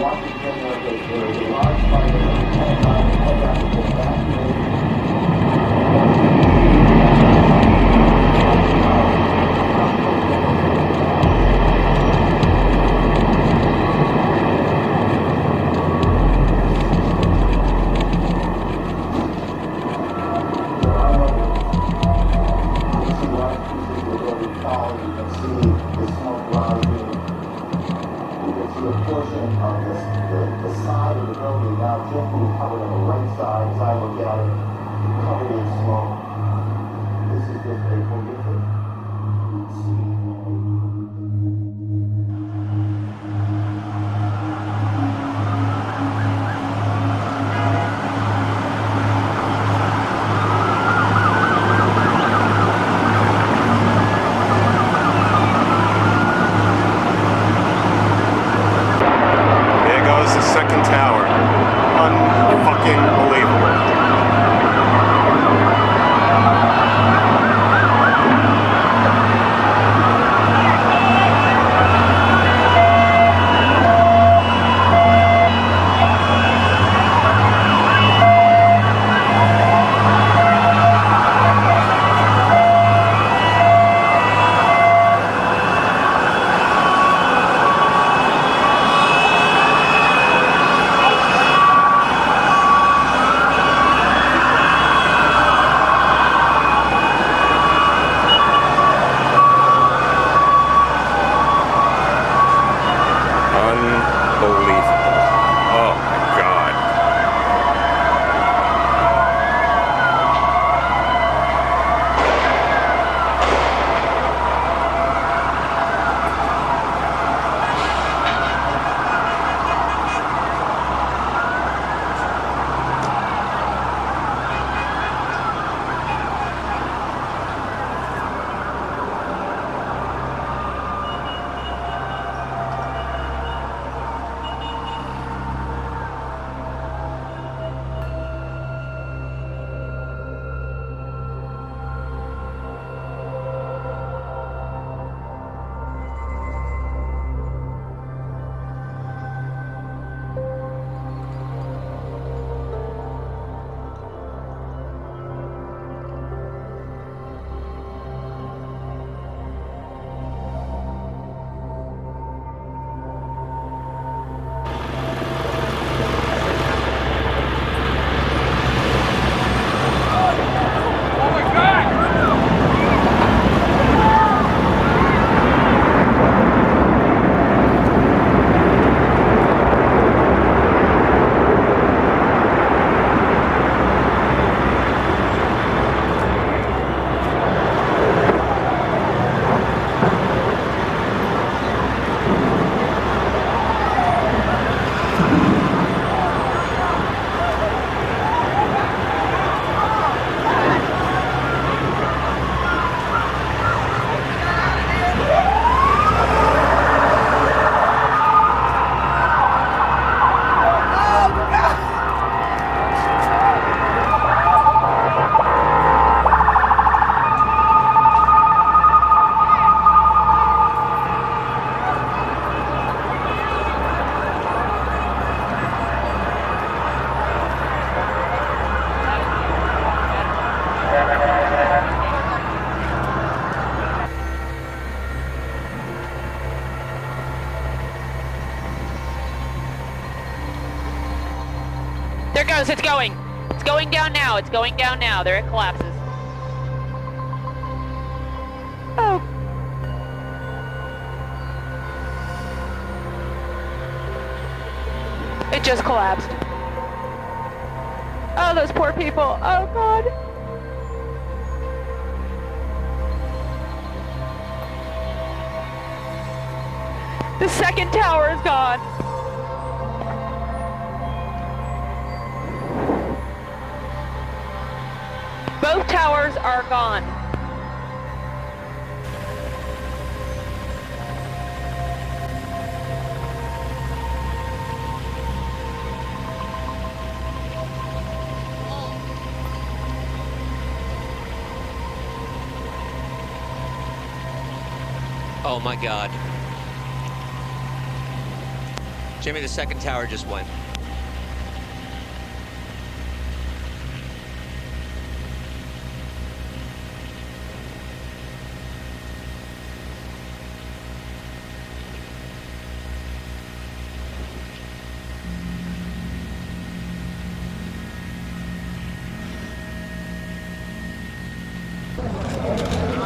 Washington, there was a large fire at the Pentagon Hit that was evacuated. There it goes, it's going. It's going down now, it's going down now. There it collapses. Oh. It just collapsed. Oh, those poor people. Oh, God. The second tower is gone. Both towers are gone. Oh my God. Jimmy, the second tower just went.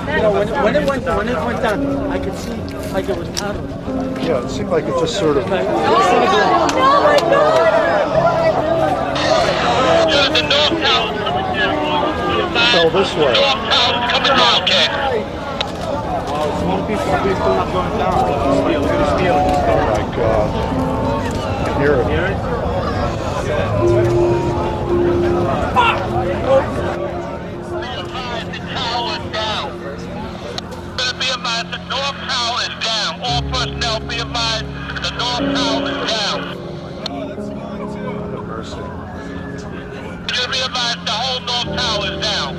You know, when it went down, I could see like it was paddling. Yeah, it seemed like it just sort of. Oh my God! The north tower's coming down. Fell this way. North tower's coming down, kid. Some people not going down. Oh my God. I can hear it. The tower is down. Be advised, the north tower is down. All personnel be advised, the north tower is down. Just be advised, the whole north tower is down.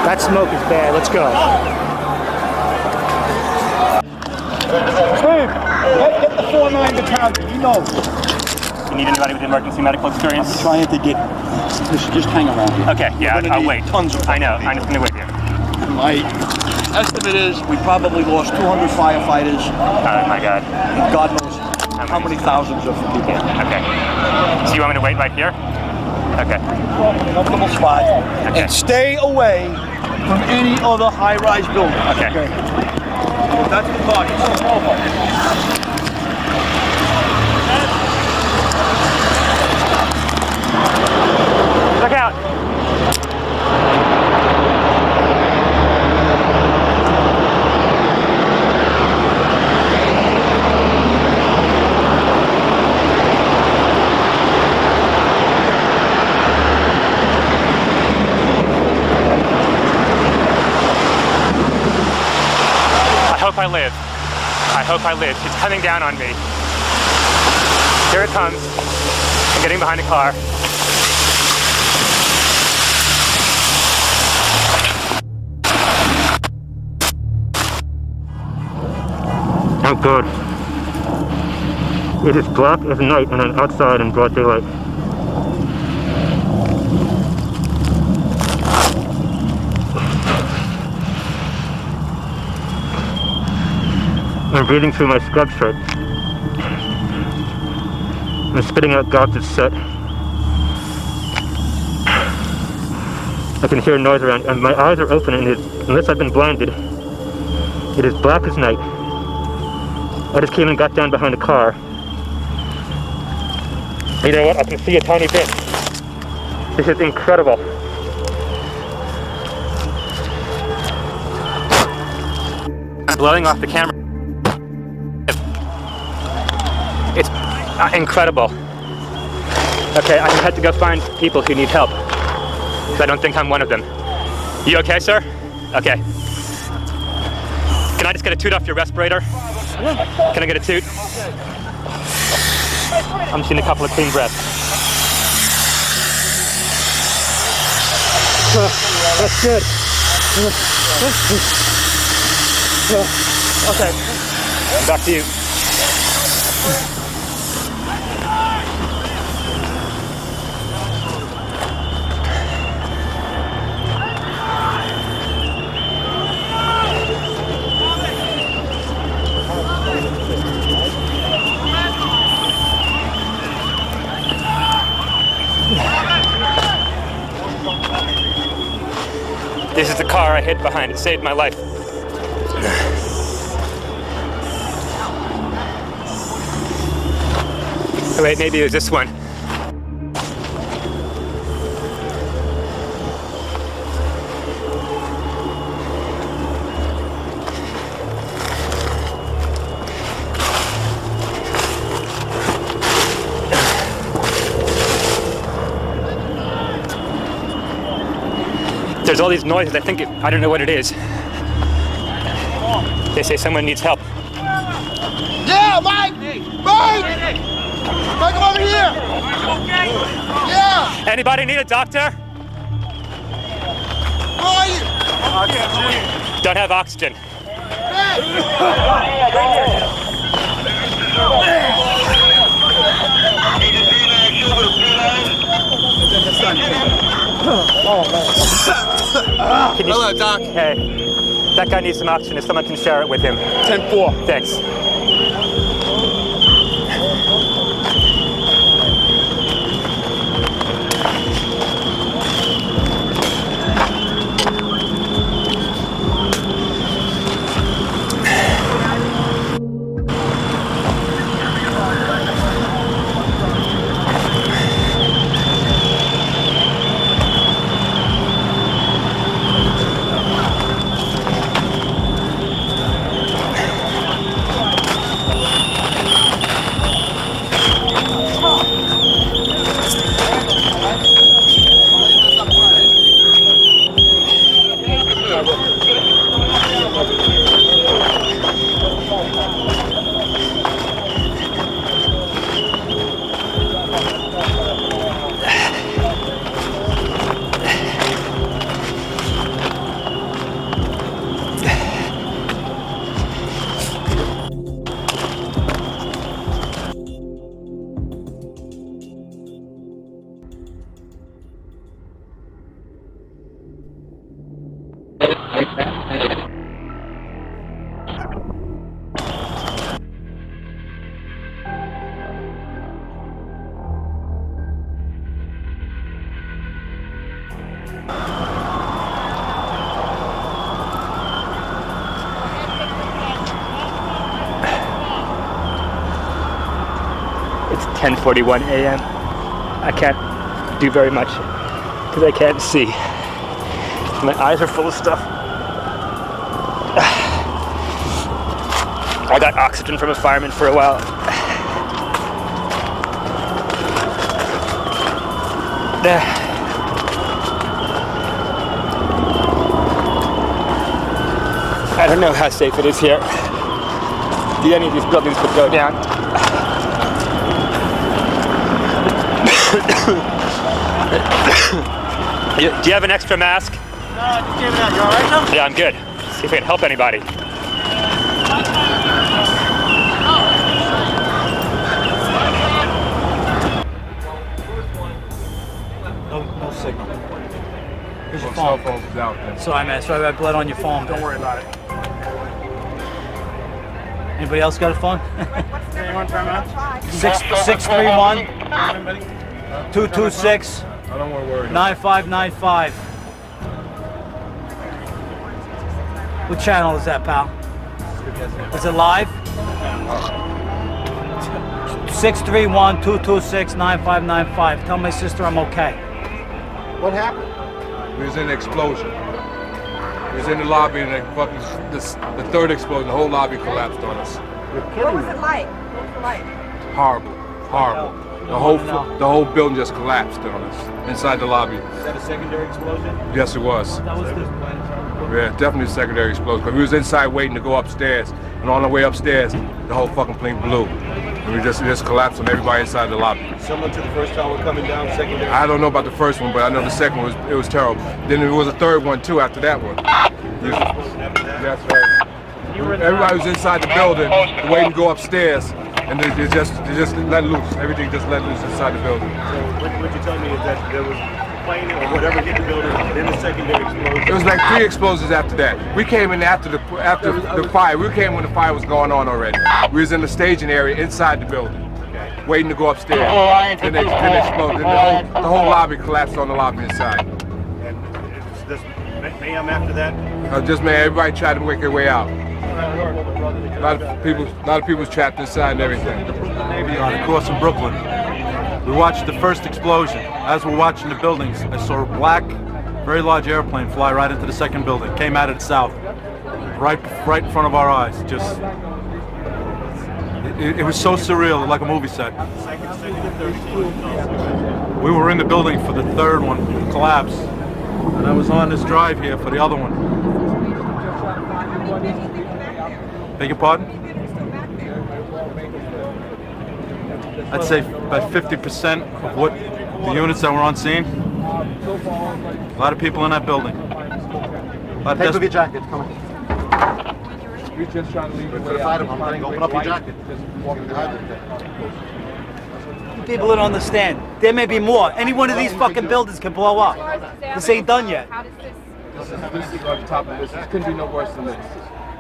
That smoke is bad. Let's go. Steve, get the 4-9 battalion. You know. You need anybody with emergency medical experience? I'm trying to get. Just hang around. Okay, yeah, I'll wait. Tons of. I know. I'm just gonna wait here. My estimate is we probably lost 200 firefighters. Oh my God. God knows how many thousands of people. Okay. So you want me to wait right here? Okay. Comfortable spot. Okay. And stay away from any other high-rise building. Okay. That's the target. Look out. I hope I live. It's coming down on me. Here it comes. I'm getting behind the car. Oh God. It is black as night and I'm outside in broad daylight. I'm breathing through my scrub shirt. I'm spitting out gobs of soot. I can hear noise around, and my eyes are open, and unless I've been blinded, it is black as night. I just came and got down behind the car. You know what? I can see a tiny bit. This is incredible. I'm blowing off the camera. It's incredible. Okay, I had to go find people who need help. So I don't think I'm one of them. You okay, sir? Okay. Can I just get a toot off your respirator? Can I get a toot? I'm seeing a couple of clean breaths. That's good. Okay. Back to you. This is the car I hid behind. It saved my life. Oh, wait, maybe it was this one. There's all these noises. I don't know what it is. They say someone needs help. Yeah, Mike! Mike! Mike, come over here! Yeah! Anybody need a doctor? Where are you? Don't have oxygen. Hello, Doc. Hey, that guy needs some oxygen. If someone can share it with him. 10-4. Thanks. It's 10:41 a.m. I can't do very much because I can't see. My eyes are full of stuff. I got oxygen from a fireman for a while. I don't know how safe it is here. Any of these buildings could go down. Do you have an extra mask? No, just gave it out. You all right now? Yeah, I'm good. See if I can help anybody. No signal. Here's your Cell phone. phone's out then. Sorry, man. Sorry about blood on your phone. Don't worry about it. Anybody else got a phone? 631 226 I don't want to worry. 9595. What channel is that, pal? Is it live? 631 226 9595. Tell my sister I'm okay. What happened? We was in an explosion. We was in the lobby and the third explosion, the whole lobby collapsed on us. What was it like? What was it like? Horrible, horrible. The whole building just collapsed on us inside the lobby. Is that a secondary explosion? Yes, it was. That was the Yeah, definitely a secondary explosion. Because we was inside waiting to go upstairs, and on the way upstairs, the whole fucking plane blew. And we just collapsed on everybody inside the lobby. Similar to the first tower coming down, secondary? I don't know about the first one, but I know the second one was terrible. Then there was a third one too after that one. That's right. Everybody was inside the building waiting to go upstairs, and they just let loose. Everything just let loose inside the building. So what you tell me is that there was a plane or whatever hit the building, then the secondary explosion. It was like 3 explosions after that. We came in after the fire. We came when the fire was going on already. We was in the staging area inside the building, waiting to go upstairs. Then they exploded. Then the whole lobby collapsed on the lobby inside. And this mayhem after that? Just man, everybody tried to make their way out. A lot of people was trapped inside and everything. Across in Brooklyn. We watched the first explosion. As we're watching the buildings, I saw a black, very large airplane fly right into the second building. Came out of the south, right in front of our eyes. Just, it was so surreal, like a movie set. We were in the building for the third one to collapse. And I was on this drive here for the other one. Beg your pardon? I'd say about 50% of what the units that were on scene. A lot of people in that building. Take off your jacket, come on. We're just trying to leave the For the way fight, out. I'm saying, open up your jacket. People don't understand. There may be more. Any one of these fucking buildings can blow up. This ain't done yet. This is on the top of this. This couldn't be no worse than this.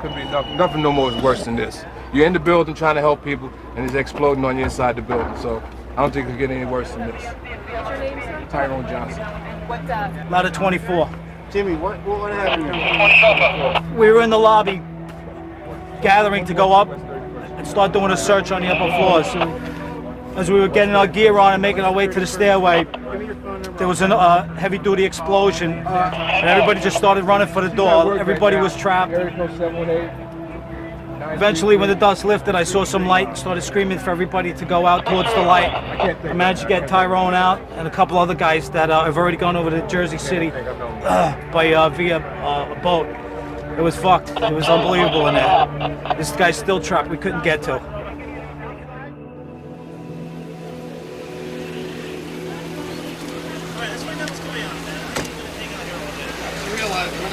Couldn't be nothing no more worse than this. You're in the building trying to help people, and it's exploding on you inside the building. So I don't think it could get any worse than this. What's your name, sir? Tyrone Johnson. What, Ladder 24. Jimmy, what happened here? We were in the lobby gathering to go up and start doing a search on the upper floors. As we were getting our gear on and making our way to the stairway, there was a heavy-duty explosion, and everybody just started running for the door. Everybody was trapped. Eventually, when the dust lifted, I saw some light and started screaming for everybody to go out towards the light. I managed to get Tyrone out and a couple other guys that have already gone over to Jersey City via a boat. It was fucked. It was unbelievable in there. This guy's still trapped. We couldn't get to.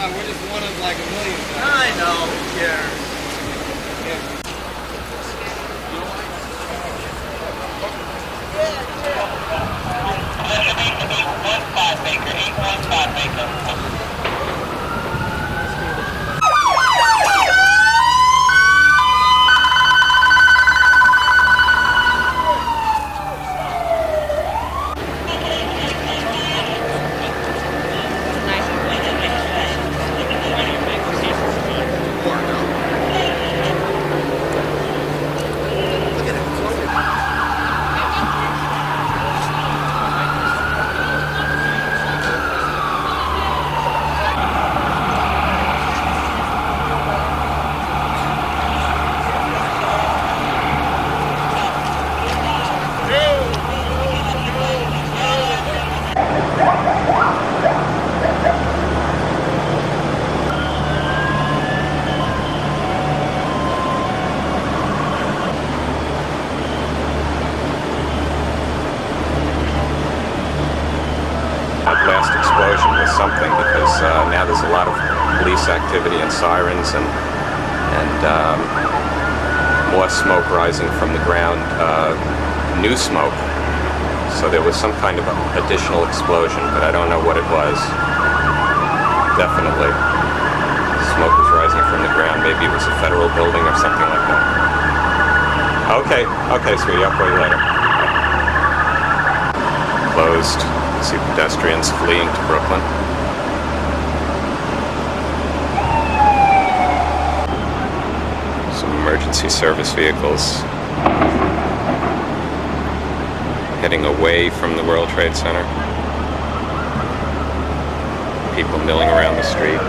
We're just one of like a million. I know. Yeah. Blast explosion was something because now there's a lot of police activity and sirens and more smoke rising from the ground, new smoke. So there was some kind of additional explosion, but I don't know what it was. Definitely. Smoke was rising from the ground. Maybe it was a federal building or something like that. Okay, sweetie, I'll call you later. Closed. See pedestrians fleeing to Brooklyn. Some emergency service vehicles heading away from the World Trade Center. People milling around the street.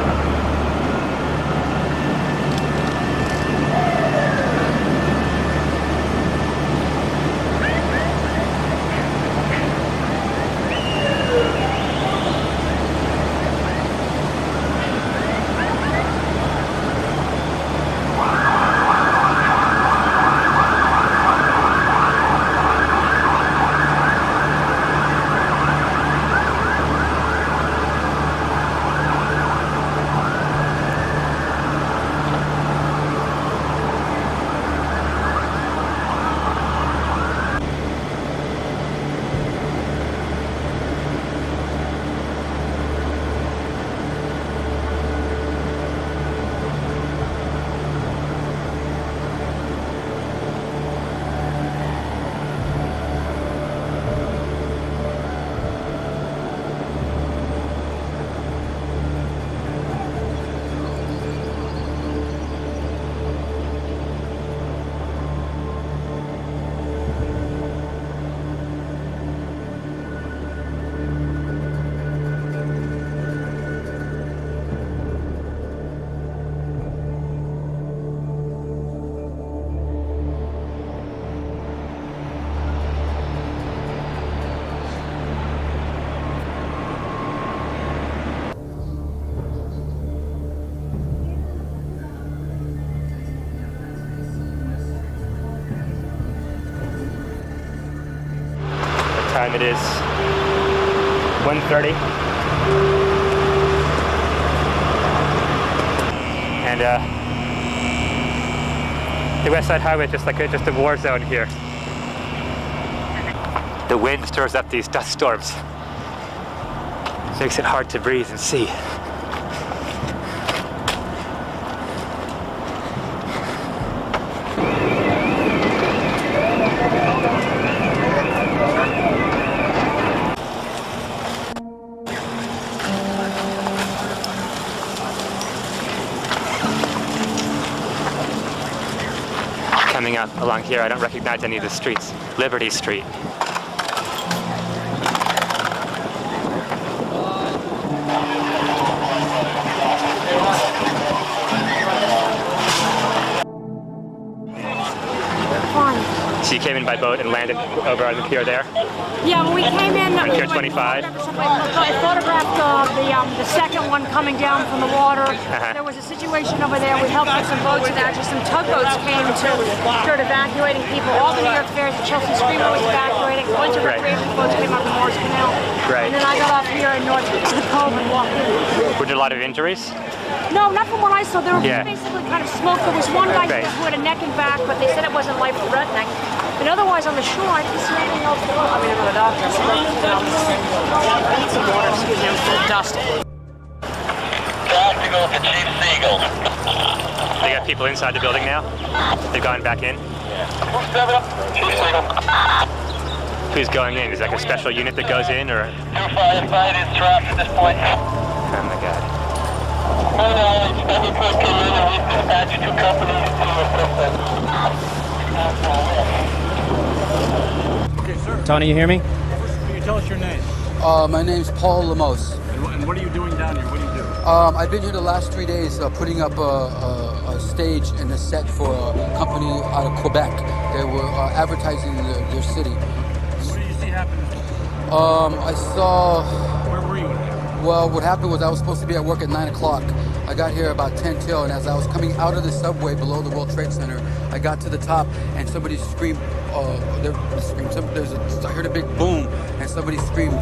time it is 1:30. And the West Side Highway is just a war zone here. The wind stirs up these dust storms. Makes it hard to breathe and see. Coming up along here, I don't recognize any of the streets. Liberty Street. So you came in by boat and landed over on the pier there? Yeah, when we came in, on Pier 25. I photographed the second one coming down from the water. There was a situation over there. We helped with some boats, and actually some tugboats came to start evacuating people. All the New York Fairs, the Chelsea Screamer was evacuating. A bunch of recreation boats came up the Morris Canal. Right. And then I got off here in North Cove and walked in. Were there a lot of injuries? No, not from what I saw. There was basically kind of smoke. There was one guy who had a neck and back, but they said it wasn't life-threatening. And otherwise, on the shore, I didn't see anything else. I mean, another doctor. I need some water. Excuse me, I'm full of dust. Tactical to Chief Siegel. They got people inside the building now? They've gone back in? Chief Siegel. Who's going in? Is that like a special unit that goes in, or? 2 firefighters trapped at this point. Oh my God. Tony, you hear me? Can you tell us your name? My name's Paul Lemos. And what are you doing down here? What do you do? I've been here the last 3 days putting up a stage and a set for a company out of Quebec. They were advertising their city. What did you see happen? I saw... Where were you? Well, what happened was I was supposed to be at work at 9 o'clock. I got here about 10 till, and as I was coming out of the subway below the World Trade Center, I got to the top, and somebody screamed, I heard a big boom, and somebody screamed,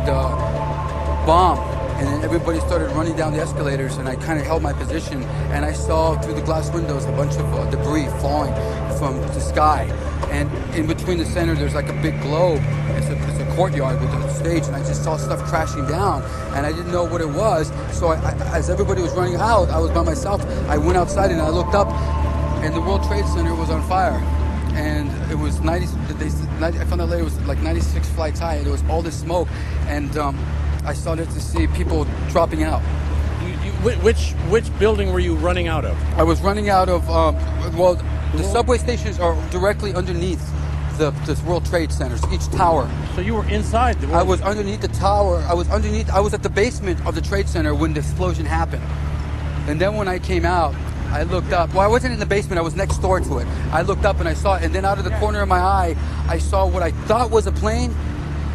bomb. And then everybody started running down the escalators, and I kind of held my position, and I saw through the glass windows a bunch of debris falling from the sky. And in between the center, there's like a big globe. It's a courtyard with a stage, and I just saw stuff crashing down, and I didn't know what it was. So as everybody was running out, I was by myself. I went outside and I looked up, and the World Trade Center was on fire. And it was I found out later it was like 96 flights high, and there was all this smoke, and I started to see people dropping out. Which building were you running out of? I was running out of, the subway stations are directly underneath the World Trade Centers, each tower. So you were inside the I was underneath the tower. I was at the basement of the Trade Center when the explosion happened. And then when I came out, I looked up. Well, I wasn't in the basement. I was next door to it. I looked up and I saw it. And then out of the corner of my eye, I saw what I thought was a plane.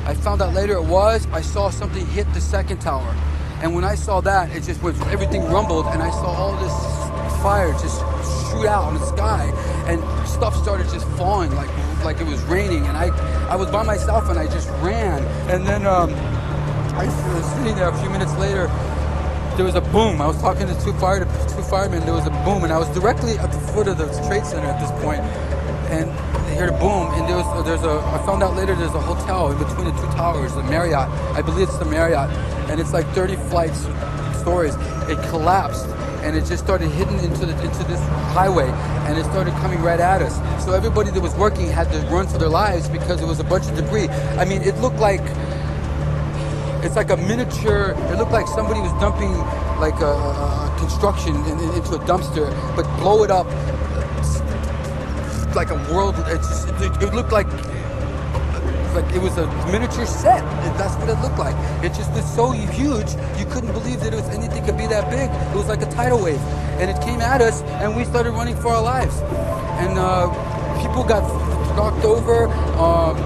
I found out later it was. I saw something hit the second tower. And when I saw that, it just was, everything rumbled, and I saw all this fire just shoot out in the sky, and stuff started just falling like it was raining. And I was by myself, and I just ran. And then I was sitting there a few minutes later. There was a boom. I was talking to two firemen. There was a boom, and I was directly at the foot of the Trade Center at this point. And I heard a boom, and I found out later there's a hotel in between the two towers, the Marriott. I believe it's the Marriott, and it's like 30 stories. It collapsed, and it just started hitting into this highway, and it started coming right at us. So everybody that was working had to run for their lives because there was a bunch of debris. I mean, it looked like it's like a miniature. It looked like somebody was dumping like a construction into a dumpster, but blow it up. Like a world, it looked like it was a miniature set. That's what it looked like. It just was so huge, you couldn't believe that anything could be that big. It was like a tidal wave, and it came at us, and we started running for our lives. And people got knocked over.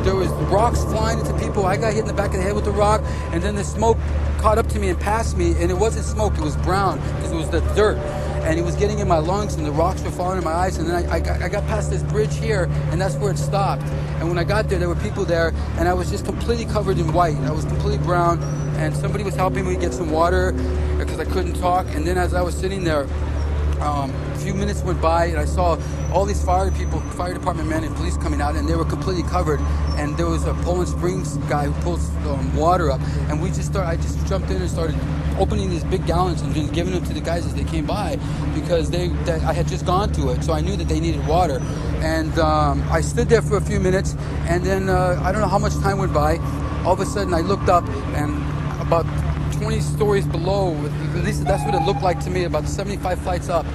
There was rocks flying into people. I got hit in the back of the head with a rock, and then the smoke caught up to me and passed me, and it wasn't smoke, it was brown because it was the dirt. and it was getting in my lungs, and the rocks were falling in my eyes. And then I got past this bridge here, and that's where it stopped. And when I got there were people there, and I was just completely covered in white. I was completely brown, and somebody was helping me get some water because I couldn't talk. And then as I was sitting there, a few minutes went by, and I saw all these fire department men and police coming out, and they were completely covered. And there was a Poland Springs guy who pulls water up, and I just jumped in and started opening these big gallons and just giving them to the guys as they came by, because I had just gone to it, so I knew that they needed water. And I stood there for a few minutes, and then I don't know how much time went by. All of a sudden, I looked up, and about 20 stories below, at least that's what it looked like to me, about 75 flights up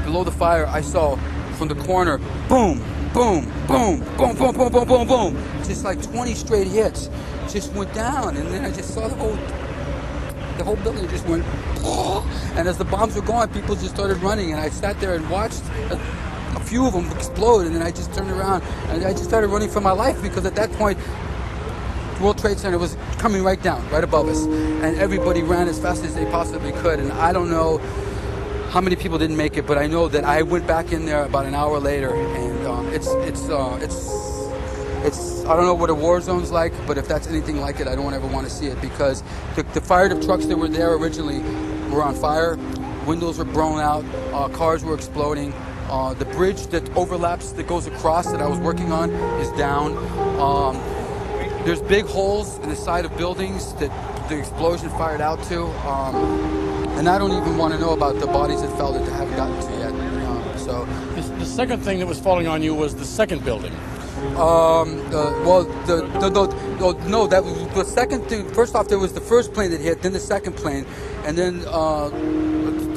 below the fire, I saw from the corner, boom, boom, boom, boom, boom, boom, boom, boom, boom. Just like 20 straight hits just went down, and then I just saw the whole building just went, and as the bombs were going, people just started running, and I sat there and watched a few of them explode, and then I just turned around and I just started running for my life, because at that point, World Trade Center was coming right down, right above us, and everybody ran as fast as they possibly could. And I don't know how many people didn't make it, but I know that I went back in there about an hour later, and it's I don't know what a war zone's like, but if that's anything like it, I don't ever want to see it, because the fire trucks that were there originally were on fire, windows were blown out, cars were exploding. The bridge that overlaps, that goes across, that I was working on, is down. There's big holes in the side of buildings that the explosion fired out to, and I don't even want to know about the bodies that fell that they haven't gotten to yet. So the second thing that was falling on you was the second building. Well, no, that was the second thing. First off, there was the first plane that hit, then the second plane, and then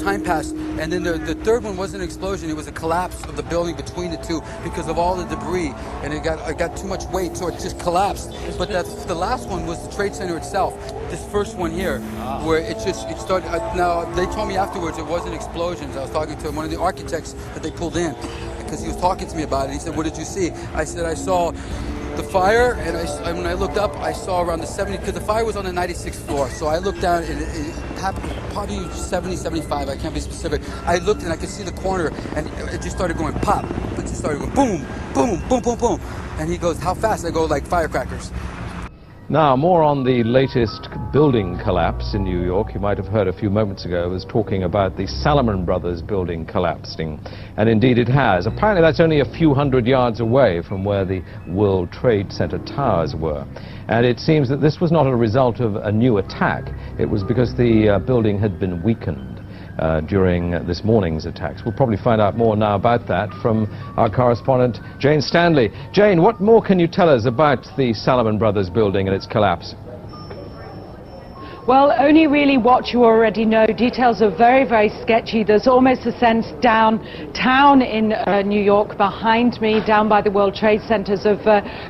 time passed, and then the third one wasn't an explosion. It was a collapse of the building between the two because of all the debris, and it got too much weight, so it just collapsed. But the last one was the Trade Center itself. This first one here, where it started. Now they told me afterwards it wasn't explosions. I was talking to one of the architects that they pulled in, because he was talking to me about it. He said, "What did you see?" I said, "I saw the fire, and when I looked up, I saw around the 70, because the fire was on the 96th floor. So I looked down, and it happened probably 70, 75. I can't be specific. I looked, and I could see the corner, and it just started going pop. It just started going boom, boom, boom, boom, boom. And he goes, "How fast?" I go, "Like firecrackers." Now, more on the latest building collapse in New York. You might have heard a few moments ago I was talking about the Salomon Brothers building collapsing, and indeed it has. Apparently that's only a few hundred yards away from where the World Trade Center towers were. And it seems that this was not a result of a new attack. It was because the building had been weakened during this morning's attacks. We'll probably find out more now about that from our correspondent Jane Stanley. Jane, what more can you tell us about the Salomon Brothers building and its collapse? Well, only really what you already know. Details are very, very sketchy. There's almost a sense downtown in New York behind me, down by the World Trade Centers, of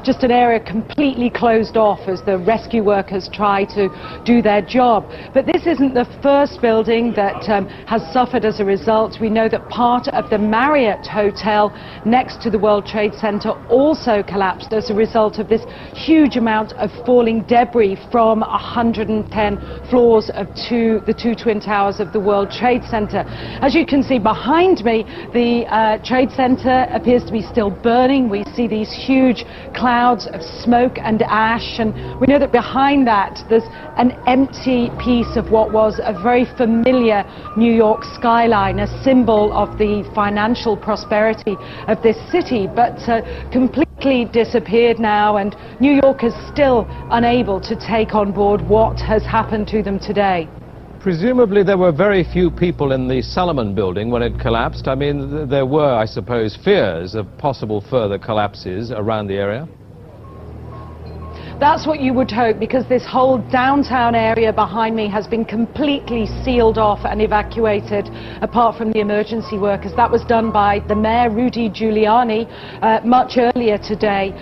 just an area completely closed off as the rescue workers try to do their job. But this isn't the first building that has suffered as a result. We know that part of the Marriott Hotel next to the World Trade Center also collapsed as a result of this huge amount of falling debris from 110 floors of the two twin towers of the World Trade Center. As you can see behind me, the Trade Center appears to be still burning. We see these huge clouds of smoke and ash, and we know that behind that there's an empty piece of what was a very familiar New York skyline, a symbol of the financial prosperity of this city, but completely disappeared now, and New York is still unable to take on board what has happened to them today. Presumably there were very few people in the Salomon building when it collapsed. I mean, there were, I suppose, fears of possible further collapses around the area. That's what you would hope, because this whole downtown area behind me has been completely sealed off and evacuated, apart from the emergency workers. That was done by the mayor, Rudy Giuliani, much earlier today,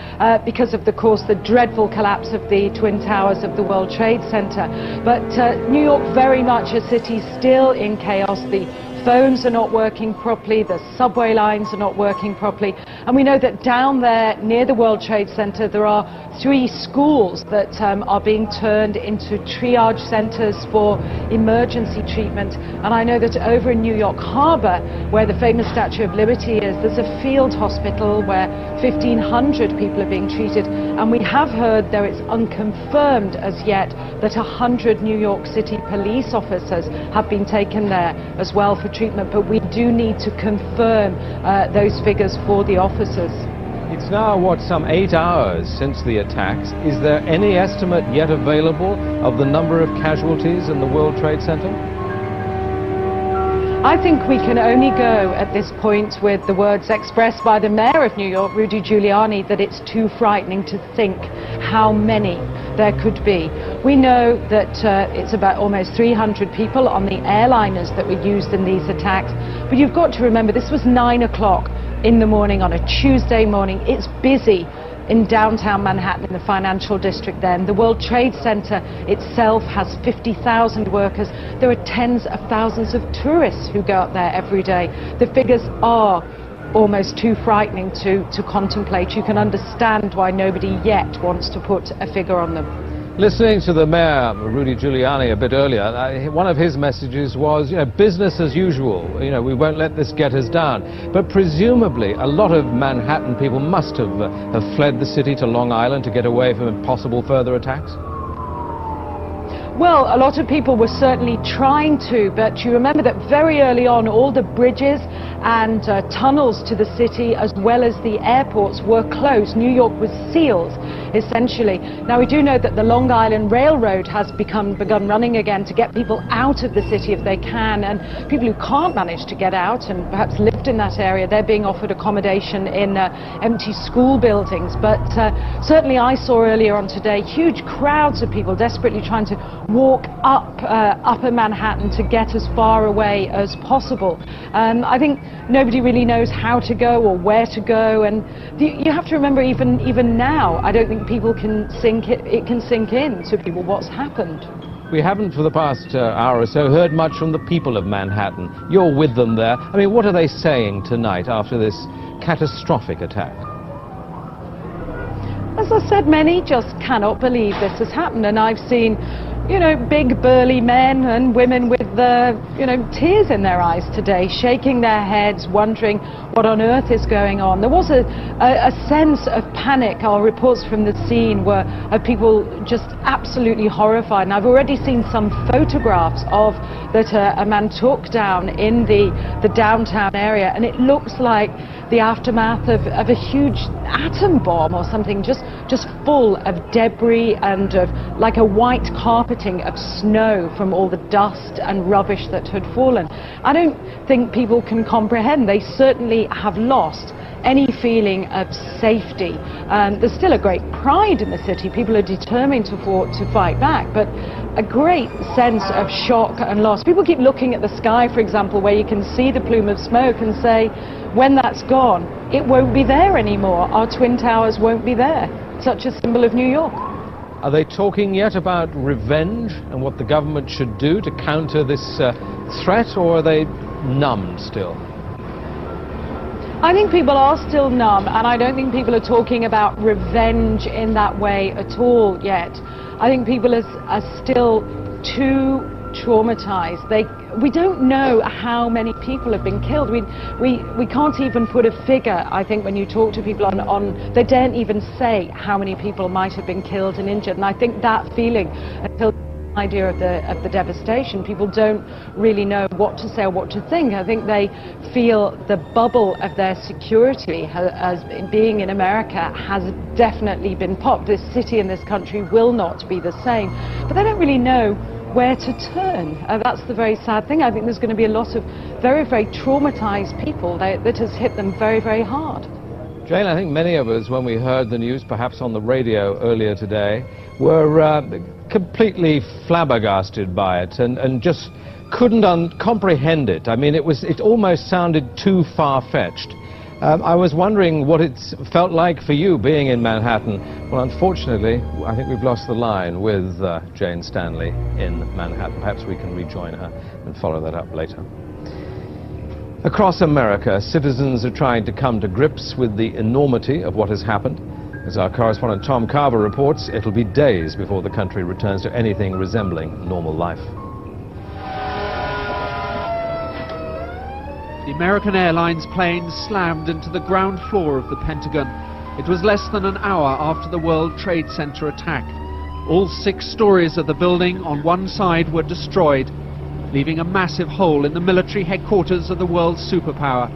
because of course, the dreadful collapse of the Twin Towers of the World Trade Center. But New York, very much a city still in chaos. The phones are not working properly, the subway lines are not working properly, and we know that down there near the World Trade Center there are 3 schools that are being turned into triage centers for emergency treatment. And I know that over in New York Harbor, where the famous Statue of Liberty is, there's a field hospital where 1,500 people are being treated, and we have heard, though it's unconfirmed as yet, that 100 New York City police officers have been taken there as well for treatment, but we do need to confirm those figures for the officers. It's now, what, some 8 hours since the attacks. Is there any estimate yet available of the number of casualties in the World Trade Center? I think we can only go at this point with the words expressed by the mayor of New York, Rudy Giuliani, that it's too frightening to think how many there could be. We know that it's about almost 300 people on the airliners that were used in these attacks. But you've got to remember, this was 9 o'clock in the morning on a Tuesday morning. It's busy in downtown Manhattan, in the financial district then. The World Trade Center itself has 50,000 workers. There are tens of thousands of tourists who go out there every day. The figures are almost too frightening to contemplate. You can understand why nobody yet wants to put a figure on them. Listening to the mayor, Rudy Giuliani, a bit earlier, one of his messages was, business as usual. We won't let this get us down. But presumably, a lot of Manhattan people must have fled the city to Long Island to get away from possible further attacks. Well, a lot of people were certainly trying to, but you remember that very early on, all the bridges and tunnels to the city, as well as the airports, were closed. New York was sealed, essentially. Now, we do know that the Long Island Railroad has begun running again to get people out of the city if they can, and people who can't manage to get out and perhaps lived in that area, they're being offered accommodation in empty school buildings. But certainly I saw earlier on today huge crowds of people desperately trying to walk up upper Manhattan to get as far away as possible. I think nobody really knows how to go or where to go, and you have to remember, even now, I don't think people can sink in to people what's happened. We haven't for the past hour or so heard much from the people of Manhattan. You're with them there. I mean, what are they saying tonight after this catastrophic attack? As I said, many just cannot believe this has happened, and I've seen big burly men and women with tears in their eyes today, shaking their heads, wondering what on earth is going on. There was a sense of panic. Our reports from the scene were of people just absolutely horrified, and I've already seen some photographs of that a man took down in the downtown area, and it looks like the aftermath of a huge atom bomb or something, just full of debris and of like a white carpeting of snow from all the dust and rubbish that had fallen. I don't think people can comprehend. They certainly have lost any feeling of safety. There's still a great pride in the city. People are determined to fight back, but a great sense of shock and loss. People keep looking at the sky, for example, where you can see the plume of smoke, and say, when that's gone, it won't be there anymore. Our Twin Towers won't be there. Such a symbol of New York. Are they talking yet about revenge and what the government should do to counter this threat, or are they numb still? I think people are still numb, and I don't think people are talking about revenge in that way at all yet. I think people are still too traumatized. We don't know how many people have been killed. We can't even put a figure. I think when you talk to people they daren't even say how many people might have been killed and injured. And I think that feeling, until idea of the devastation, people don't really know what to say or what to think. I think they feel the bubble of their security as being in America has definitely been popped. This city and this country will not be the same, but they don't really know where to turn. That's the very sad thing. I think there's going to be a lot of very, very traumatized people that has hit them very, very hard. Jane, I think many of us, when we heard the news, perhaps on the radio earlier today, were completely flabbergasted by it and just couldn't comprehend it. I mean, it almost sounded too far-fetched. I was wondering what it felt like for you being in Manhattan. Well, unfortunately, I think we've lost the line with Jane Stanley in Manhattan. Perhaps we can rejoin her and follow that up later. Across America, citizens are trying to come to grips with the enormity of what has happened. As our correspondent Tom Carver reports, it'll be days before the country returns to anything resembling normal life. The American Airlines plane slammed into the ground floor of the Pentagon. It was less than an hour after the World Trade Center attack. All 6 stories of the building on one side were destroyed, leaving a massive hole in the military headquarters of the world's superpower.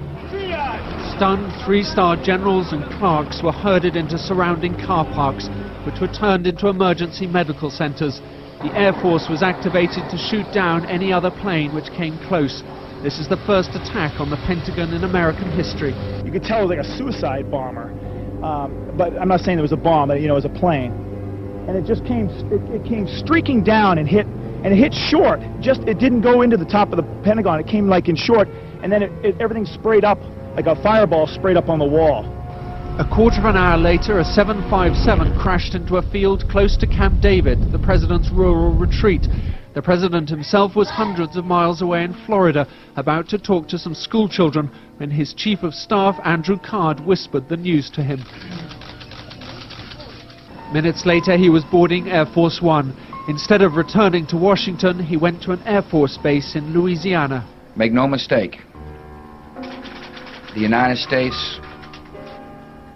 Stunned 3-star generals and clerks were herded into surrounding car parks, which were turned into emergency medical centers. The Air Force was activated to shoot down any other plane which came close. This is the first attack on the Pentagon in American history. You could tell it was like a suicide bomber, but I'm not saying it was a bomb, but you know, it was a plane. And it just came, it came streaking down and it hit short. Just, it didn't go into the top of the Pentagon. It came like in short, and then everything sprayed up, like a fireball sprayed up on the wall. A quarter of an hour later, a 757 crashed into a field close to Camp David, the president's rural retreat. The president himself was hundreds of miles away in Florida, about to talk to some school children, when his chief of staff, Andrew Card, whispered the news to him. Minutes later, he was boarding Air Force One. Instead of returning to Washington, he went to an Air Force base in Louisiana. Make no mistake, the United States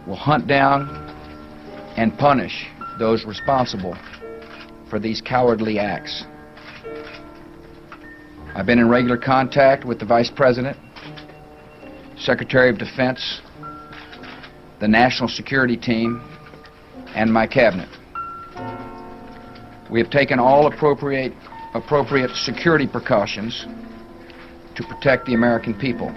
will hunt down and punish those responsible for these cowardly acts. I've been in regular contact with the Vice President, Secretary of Defense, the National Security Team, and my cabinet. We have taken all appropriate security precautions to protect the American people.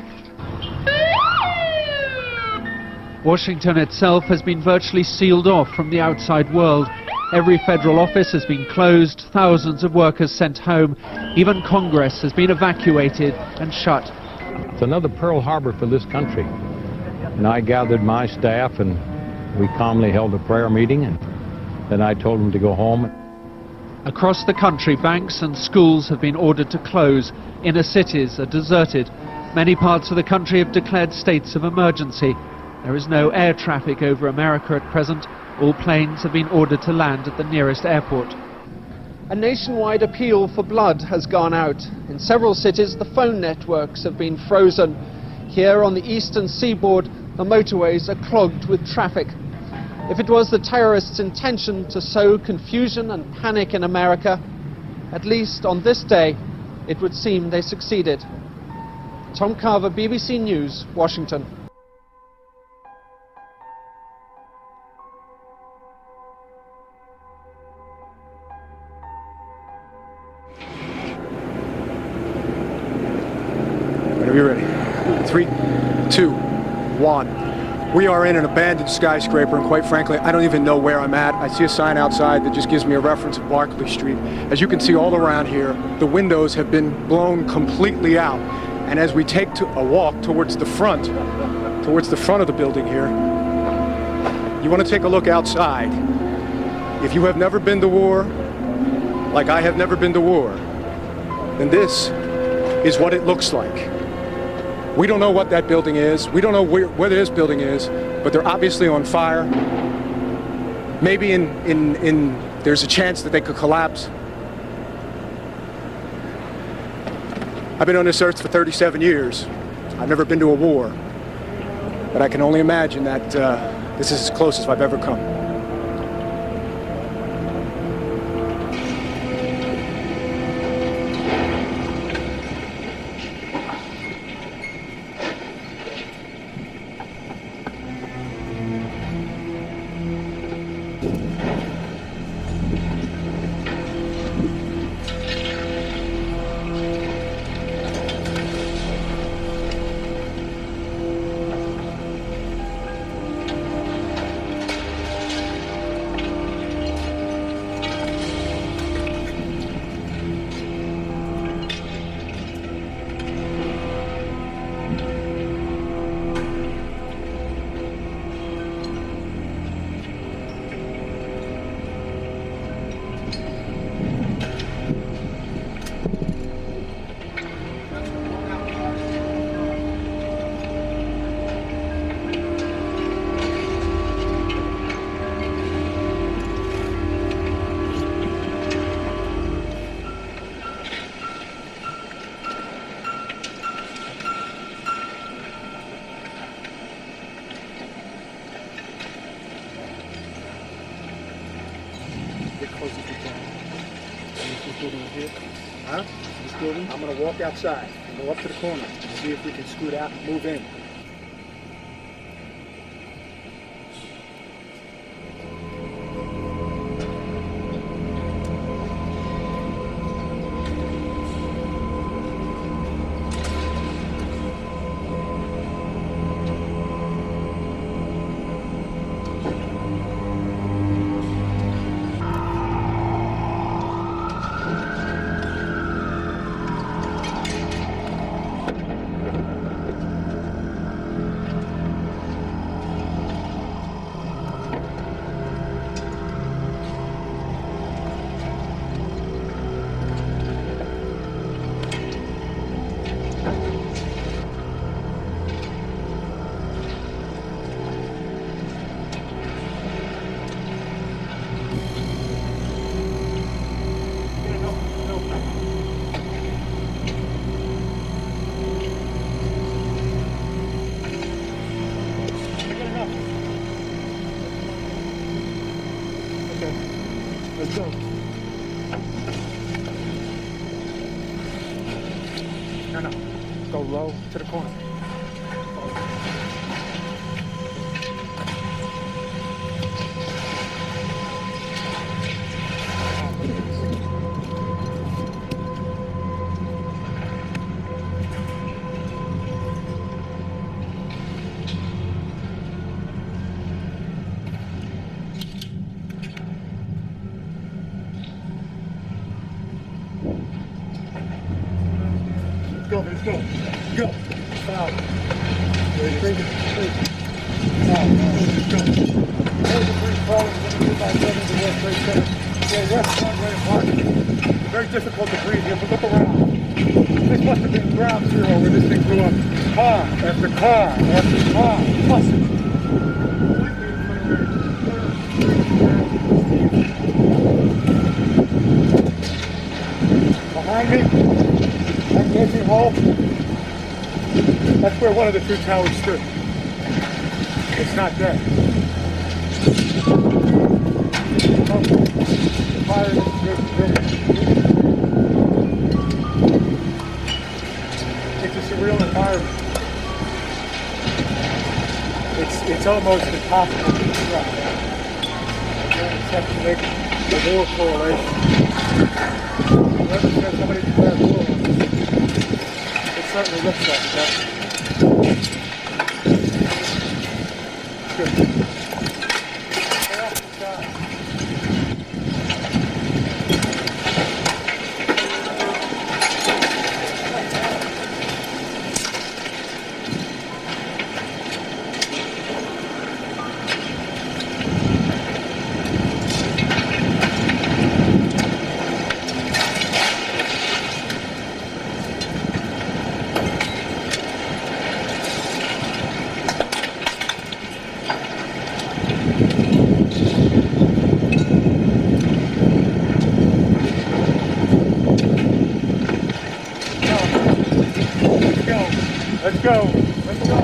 Washington itself has been virtually sealed off from the outside world. Every federal office has been closed, thousands of workers sent home. Even Congress has been evacuated and shut. It's another Pearl Harbor for this country. And I gathered my staff and we calmly held a prayer meeting, and then I told them to go home. Across the country, banks and schools have been ordered to close. Inner cities are deserted. Many parts of the country have declared states of emergency. There is no air traffic over America at present. All planes have been ordered to land at the nearest airport. A nationwide appeal for blood has gone out. In several cities, the phone networks have been frozen. Here on the eastern seaboard, the motorways are clogged with traffic. If it was the terrorists' intention to sow confusion and panic in America, at least on this day, it would seem they succeeded. Tom Carver, BBC News, Washington. Whenever you're ready. 3, 2, 1. We are in an abandoned skyscraper, and quite frankly, I don't even know where I'm at. I see a sign outside that just gives me a reference of Barclay Street. As you can see all around here, the windows have been blown completely out. And as we take a walk towards the front of the building here, you want to take a look outside. If you have never been to war, like I have never been to war, then this is what it looks like. We don't know what that building is. We don't know where this building is, but they're obviously on fire. Maybe there's a chance that they could collapse. I've been on this earth for 37 years. I've never been to a war, but I can only imagine that this is as close as I've ever come. close as we can. This building here. Huh? This building. I'm going to walk outside and go up to the corner and see if we can scoot out and move in. Let's go. No. Go low to the corner. Let's go. Go. Out. Ready, crazy. Out. Let's go. There's a bridge falling from the 257 to West Trade Center. Yeah, West Runway Apartment. Very difficult to breathe here, but look around. This must have been ground zero where this thing blew up. Car after car after car. Buses. Behind me. That gaping hole, that's where one of the two towers stood. It's not there. The fire in this building. It's a surreal environment. It's almost impossible to describe. Except to make a real correlation. Whoever said somebody declared war on this, it certainly looks like it, doesn't it? Good. Stay off the side. Let's go. Let's go.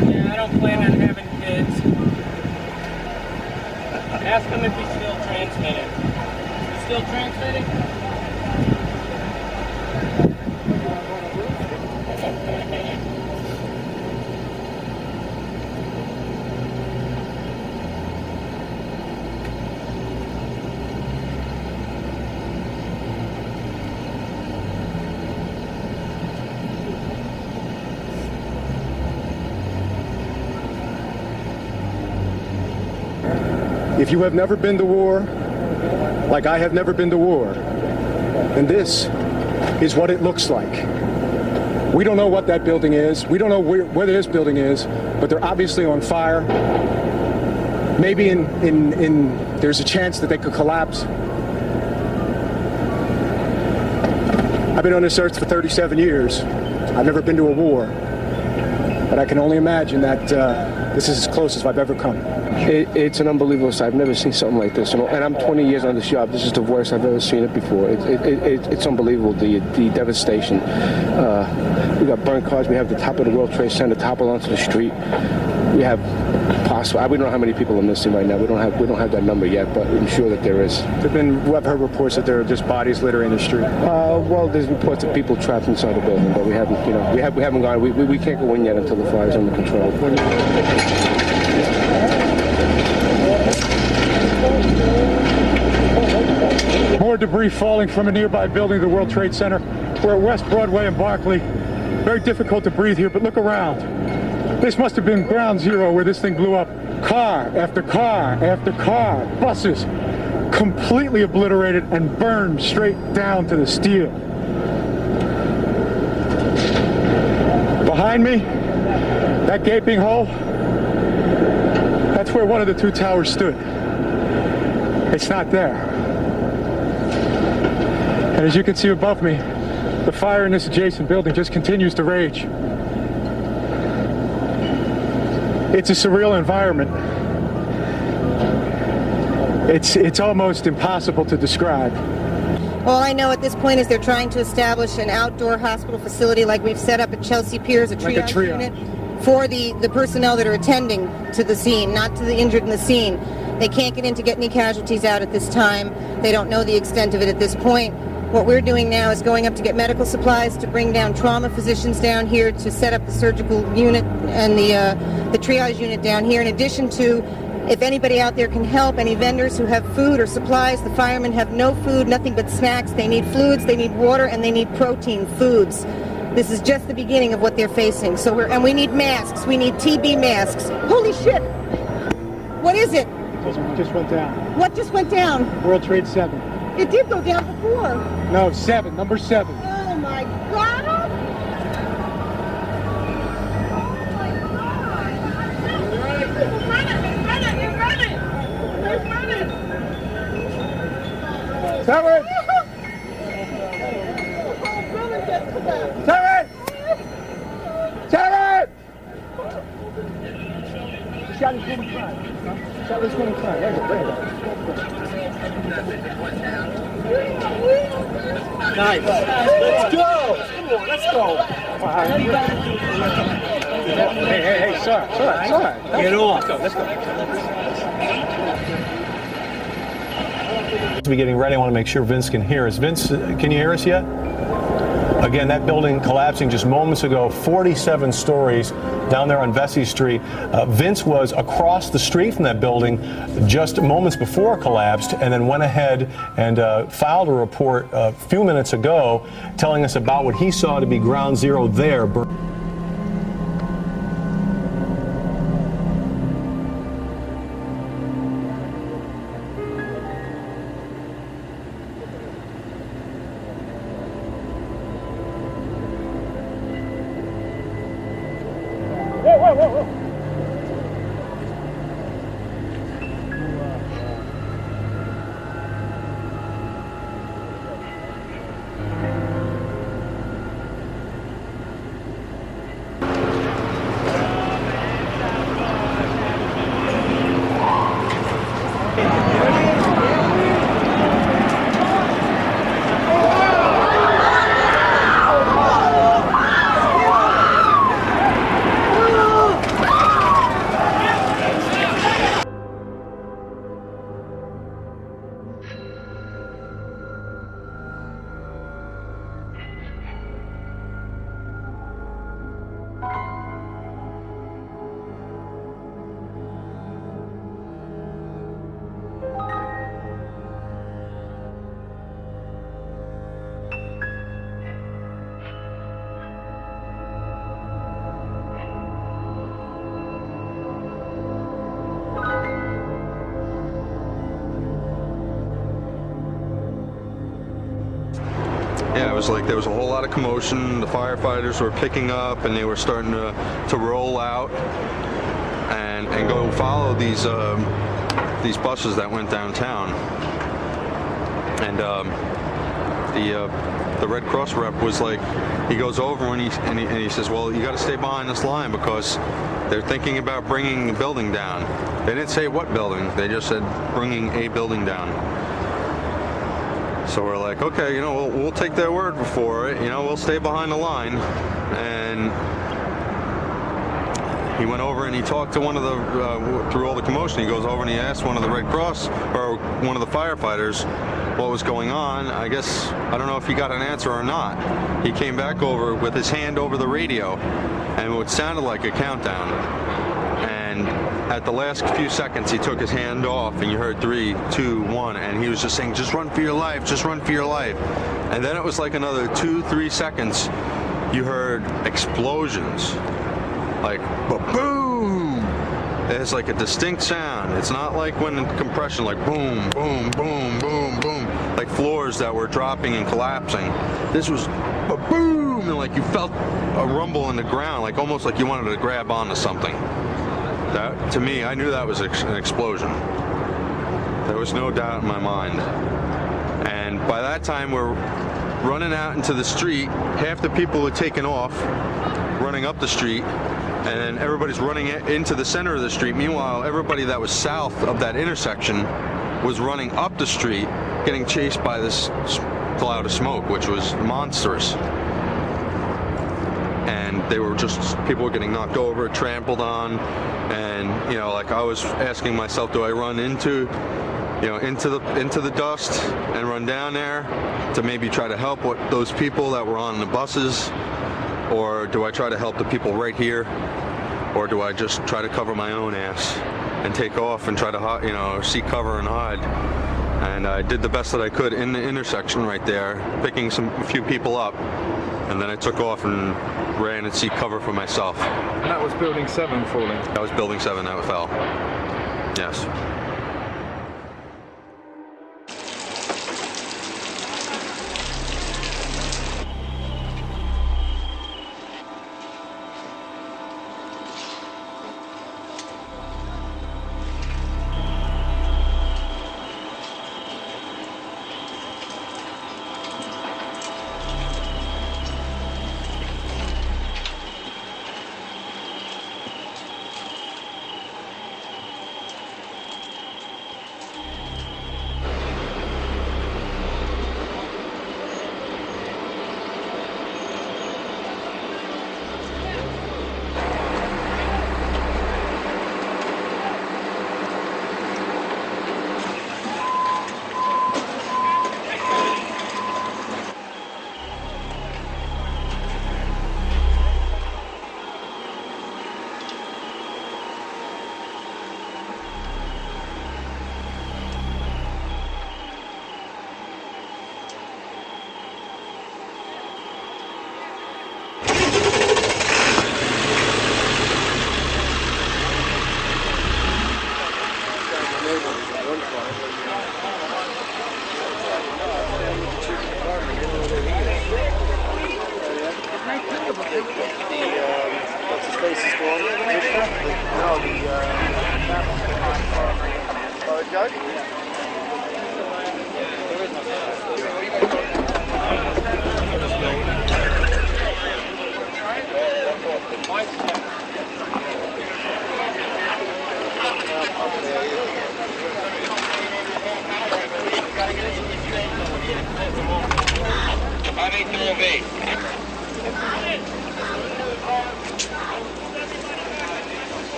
Yeah, I don't plan on having kids. Ask him if he's still transmitting. He's still transmitting? If you have never been to war, like I have never been to war, then this is what it looks like. We don't know what that building is. We don't know where this building is, but they're obviously on fire. Maybe there's a chance that they could collapse. I've been on this earth for 37 years. I've never been to a war. But I can only imagine that this is as close as I've ever come. It's an unbelievable sight. I've never seen something like this. And I'm 20 years on this job. This is the worst I've ever seen it before. It's unbelievable, the devastation. We got burnt cars. We have the top of the World Trade Center toppled onto the street. We have possible. We don't know how many people are missing right now. We don't have that number yet, but I'm sure that there is. I've heard reports that there are just bodies littering the street. Well, there's reports of people trapped inside the building, but we haven't, we haven't gone. We can't go in yet until the fire's under control. More debris falling from a nearby building, the World Trade Center. We're at West Broadway and Barclay. Very difficult to breathe here, but look around. This must have been ground zero where this thing blew up. Car after car after car, buses, completely obliterated and burned straight down to the steel. Behind me, that gaping hole, that's where one of the two towers stood. It's not there. And as you can see above me, the fire in this adjacent building just continues to rage. It's a surreal environment. It's almost impossible to describe. All I know at this point is they're trying to establish an outdoor hospital facility like we've set up at Chelsea Piers, a triage unit, for the personnel that are attending to the scene, not to the injured in the scene. They can't get in to get any casualties out at this time. They don't know the extent of it at this point. What we're doing now is going up to get medical supplies, to bring down trauma physicians down here, to set up the surgical unit and the triage unit down here, in addition to, if anybody out there can help, any vendors who have food or supplies. The firemen have no food, nothing but snacks. They need fluids, they need water, and they need protein foods. This is just the beginning of what they're facing. And we need masks. We need TB masks. Holy shit! What is it? Just went down. What just went down? World Trade 7. It did go down before. No, 7, number 7. Oh my God! Seven! Seven! Seven! Shot is going to try. Shot is going to try. Nice. Let's go! Come on, let's go! Hey, sir. Get off. Let's go. To be getting ready, I want to make sure Vince can hear us. Vince, can you hear us yet? Again, that building collapsing just moments ago, 47 stories down there on Vesey Street. Vince was across the street from that building just moments before it collapsed, and then went ahead and filed a report a few minutes ago telling us about what he saw to be ground zero there. Whoa. Yeah, it was like there was a whole lot of commotion. The firefighters were picking up, and they were starting to roll out and go follow these buses that went downtown. And the Red Cross rep was like, he goes over and he says, well, you got to stay behind this line because they're thinking about bringing the building down. They didn't say what building. They just said bringing a building down. So we're like, okay, you know, we'll take their word for it. You know, we'll stay behind the line. And he went over and he talked to one of the, through all the commotion, he goes over and he asked one of the Red Cross, or one of the firefighters, what was going on. I guess, I don't know if he got an answer or not. He came back over with his hand over the radio, and what sounded like a countdown. And at the last few seconds, he took his hand off, and you heard 3, 2, 1, and he was just saying, just run for your life, just run for your life. And then it was like another 2, 3 seconds, you heard explosions. Like, boom! It's like a distinct sound. It's not like when in compression, like boom, boom, boom, boom, boom, like floors that were dropping and collapsing. This was a boom, and like you felt a rumble in the ground, like almost like you wanted to grab onto something. That, to me, I knew that was an explosion. There was no doubt in my mind. And by that time, we're running out into the street. Half the people had taken off, running up the street, and then everybody's running into the center of the street. Meanwhile, everybody that was south of that intersection was running up the street, getting chased by this cloud of smoke, which was monstrous. And they were just, people were getting knocked over, trampled on, and, you know, like I was asking myself, do I run into the dust and run down there to maybe try to help those people that were on the buses? Or do I try to help the people right here? Or do I just try to cover my own ass and take off and try to, you know, seek cover and hide? And I did the best that I could in the intersection right there, picking a few people up. And then I took off and ran and seek cover for myself. And that was Building 7 falling? That was Building 7 that fell. Yes.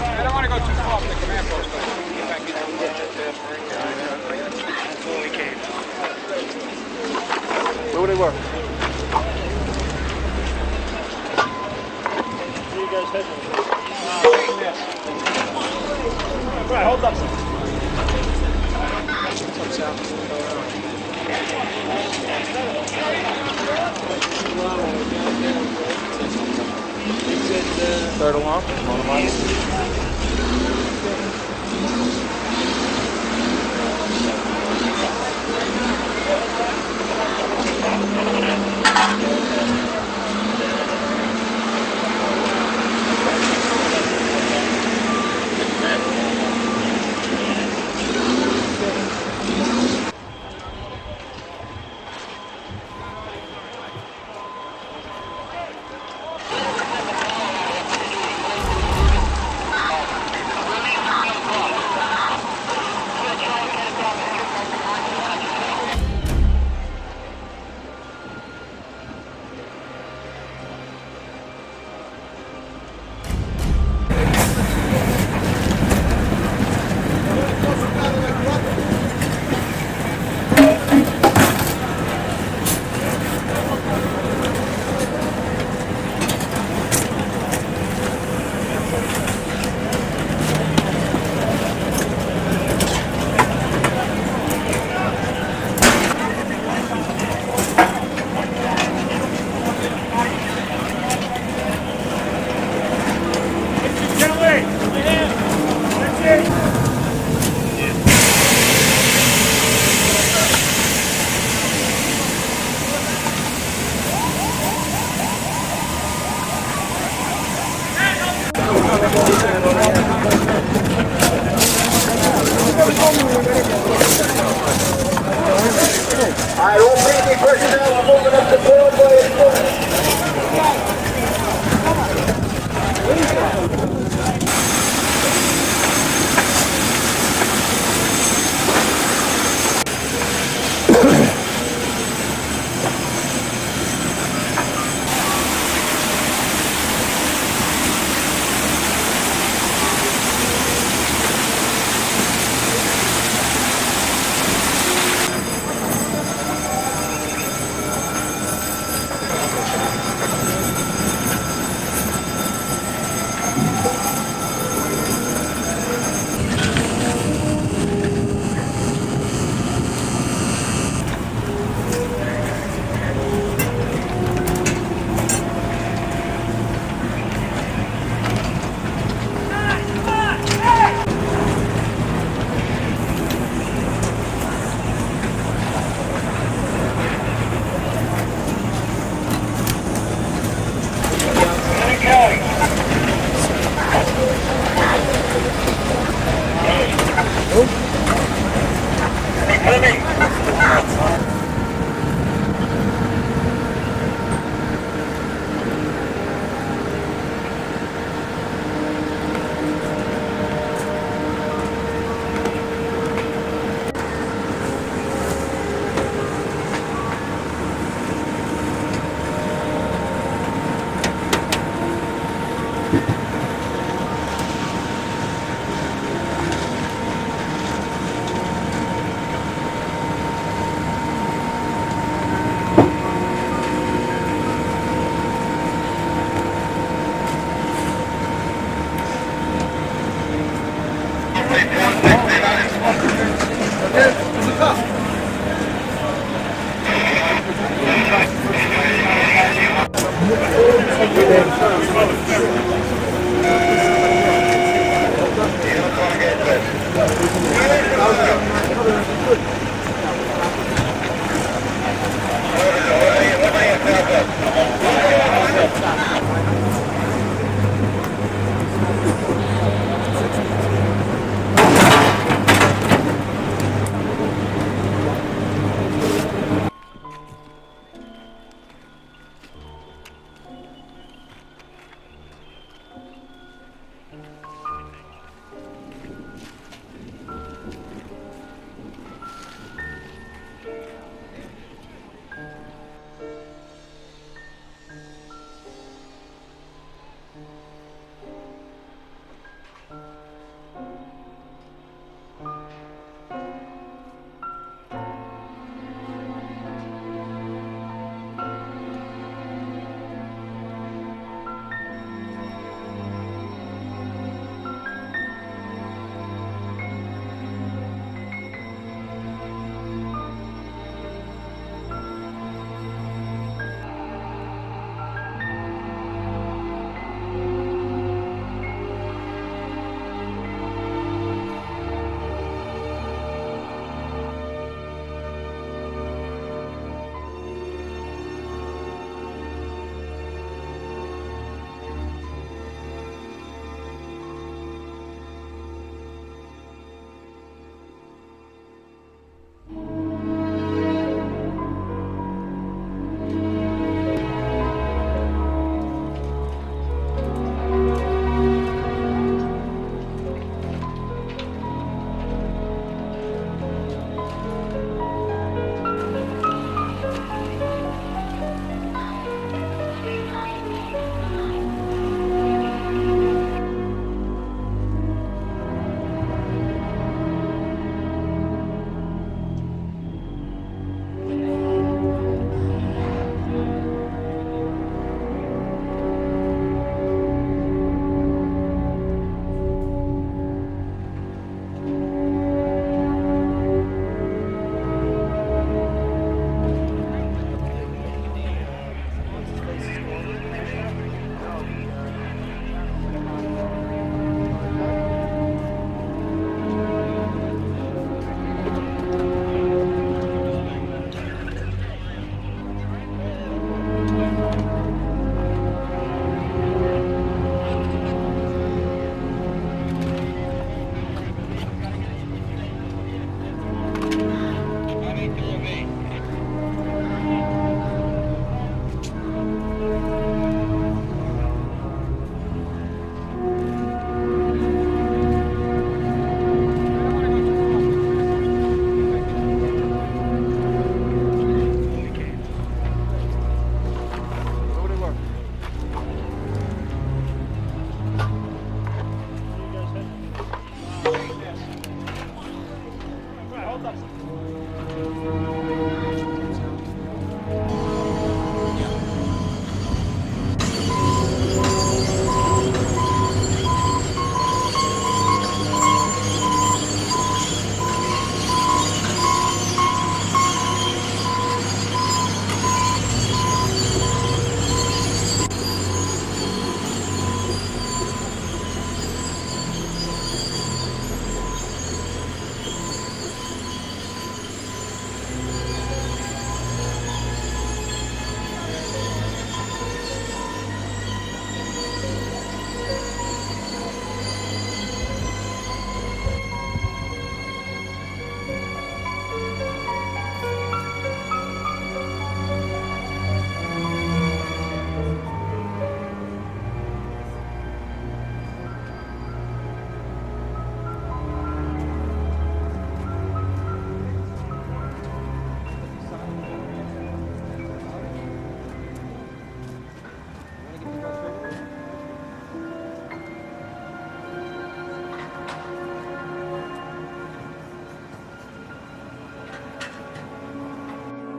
I don't want to go too far from the command post, but we get back in there. That's where we came. Where would they work? Where you guys heading? Right, hold up. What's up, Third alarm.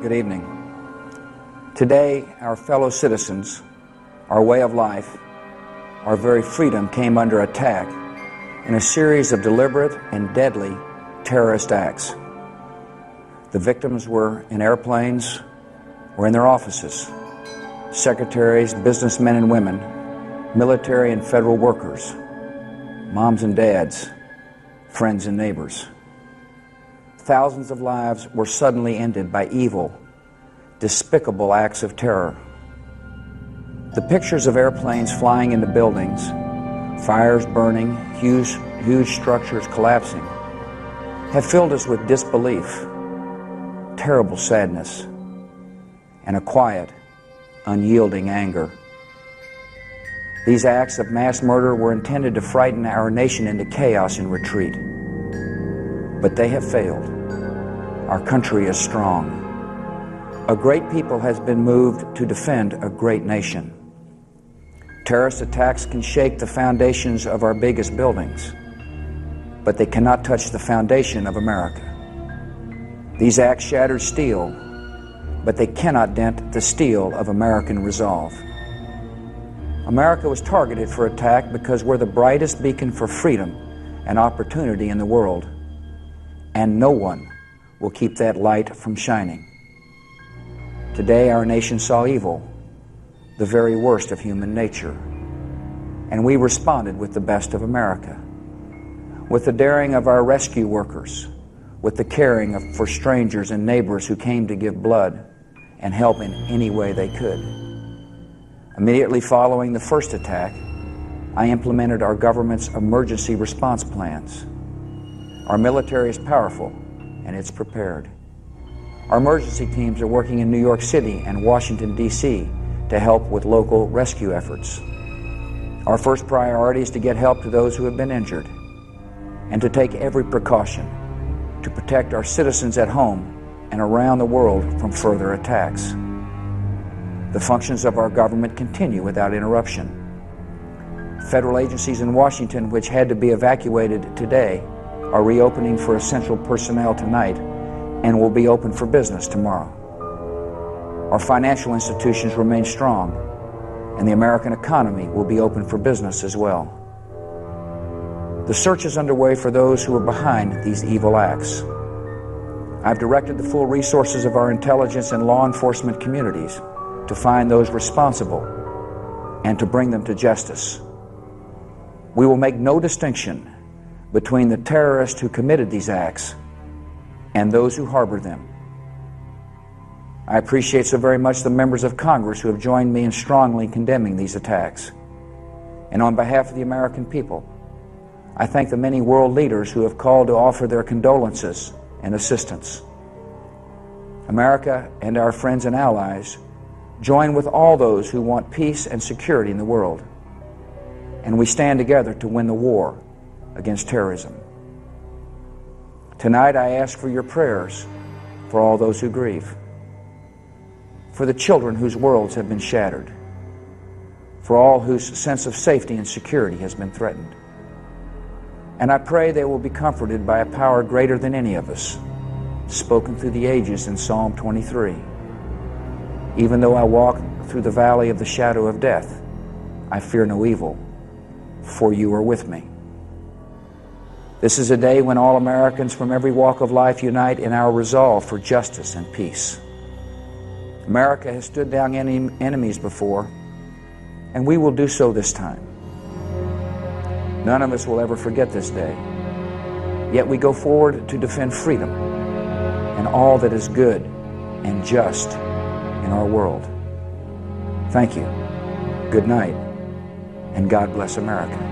Good evening. Today, our fellow citizens, our way of life, our very freedom came under attack in a series of deliberate and deadly terrorist acts. The victims were in airplanes or in their offices, secretaries, businessmen and women, military and federal workers, moms and dads, friends and neighbors. Thousands of lives were suddenly ended by evil, despicable acts of terror. The pictures of airplanes flying into buildings, fires burning, huge structures collapsing, have filled us with disbelief, terrible sadness, and a quiet, unyielding anger. These acts of mass murder were intended to frighten our nation into chaos and retreat. But they have failed. Our country is strong. A great people has been moved to defend a great nation. Terrorist attacks can shake the foundations of our biggest buildings, but they cannot touch the foundation of America. These acts shatter steel, but they cannot dent the steel of American resolve. America was targeted for attack because we're the brightest beacon for freedom and opportunity in the world, and no one will keep that light from shining. Today, our nation saw evil, the very worst of human nature, and we responded with the best of America, with the daring of our rescue workers, with the caring for strangers and neighbors who came to give blood and help in any way they could. Immediately following the first attack, I implemented our government's emergency response plans. Our military is powerful, and it's prepared. Our emergency teams are working in New York City and Washington, D.C. to help with local rescue efforts. Our first priority is to get help to those who have been injured and to take every precaution to protect our citizens at home and around the world from further attacks. The functions of our government continue without interruption. Federal agencies in Washington, which had to be evacuated today, are reopening for essential personnel tonight and will be open for business tomorrow. Our financial institutions remain strong, and the American economy will be open for business as well. The search is underway for those who are behind these evil acts. I've directed the full resources of our intelligence and law enforcement communities to find those responsible and to bring them to justice. We will make no distinction between the terrorists who committed these acts and those who harbor them. I appreciate so very much the members of Congress who have joined me in strongly condemning these attacks. And on behalf of the American people, I thank the many world leaders who have called to offer their condolences and assistance. America and our friends and allies join with all those who want peace and security in the world, and we stand together to win the war against terrorism. Tonight I ask for your prayers for all those who grieve, for the children whose worlds have been shattered, for all whose sense of safety and security has been threatened. And I pray they will be comforted by a power greater than any of us, spoken through the ages in Psalm 23. Even though I walk through the valley of the shadow of death, I fear no evil, for you are with me. This is a day when all Americans from every walk of life unite in our resolve for justice and peace. America has stood down enemies before, and we will do so this time. None of us will ever forget this day, yet we go forward to defend freedom and all that is good and just in our world. Thank you, good night, and God bless America.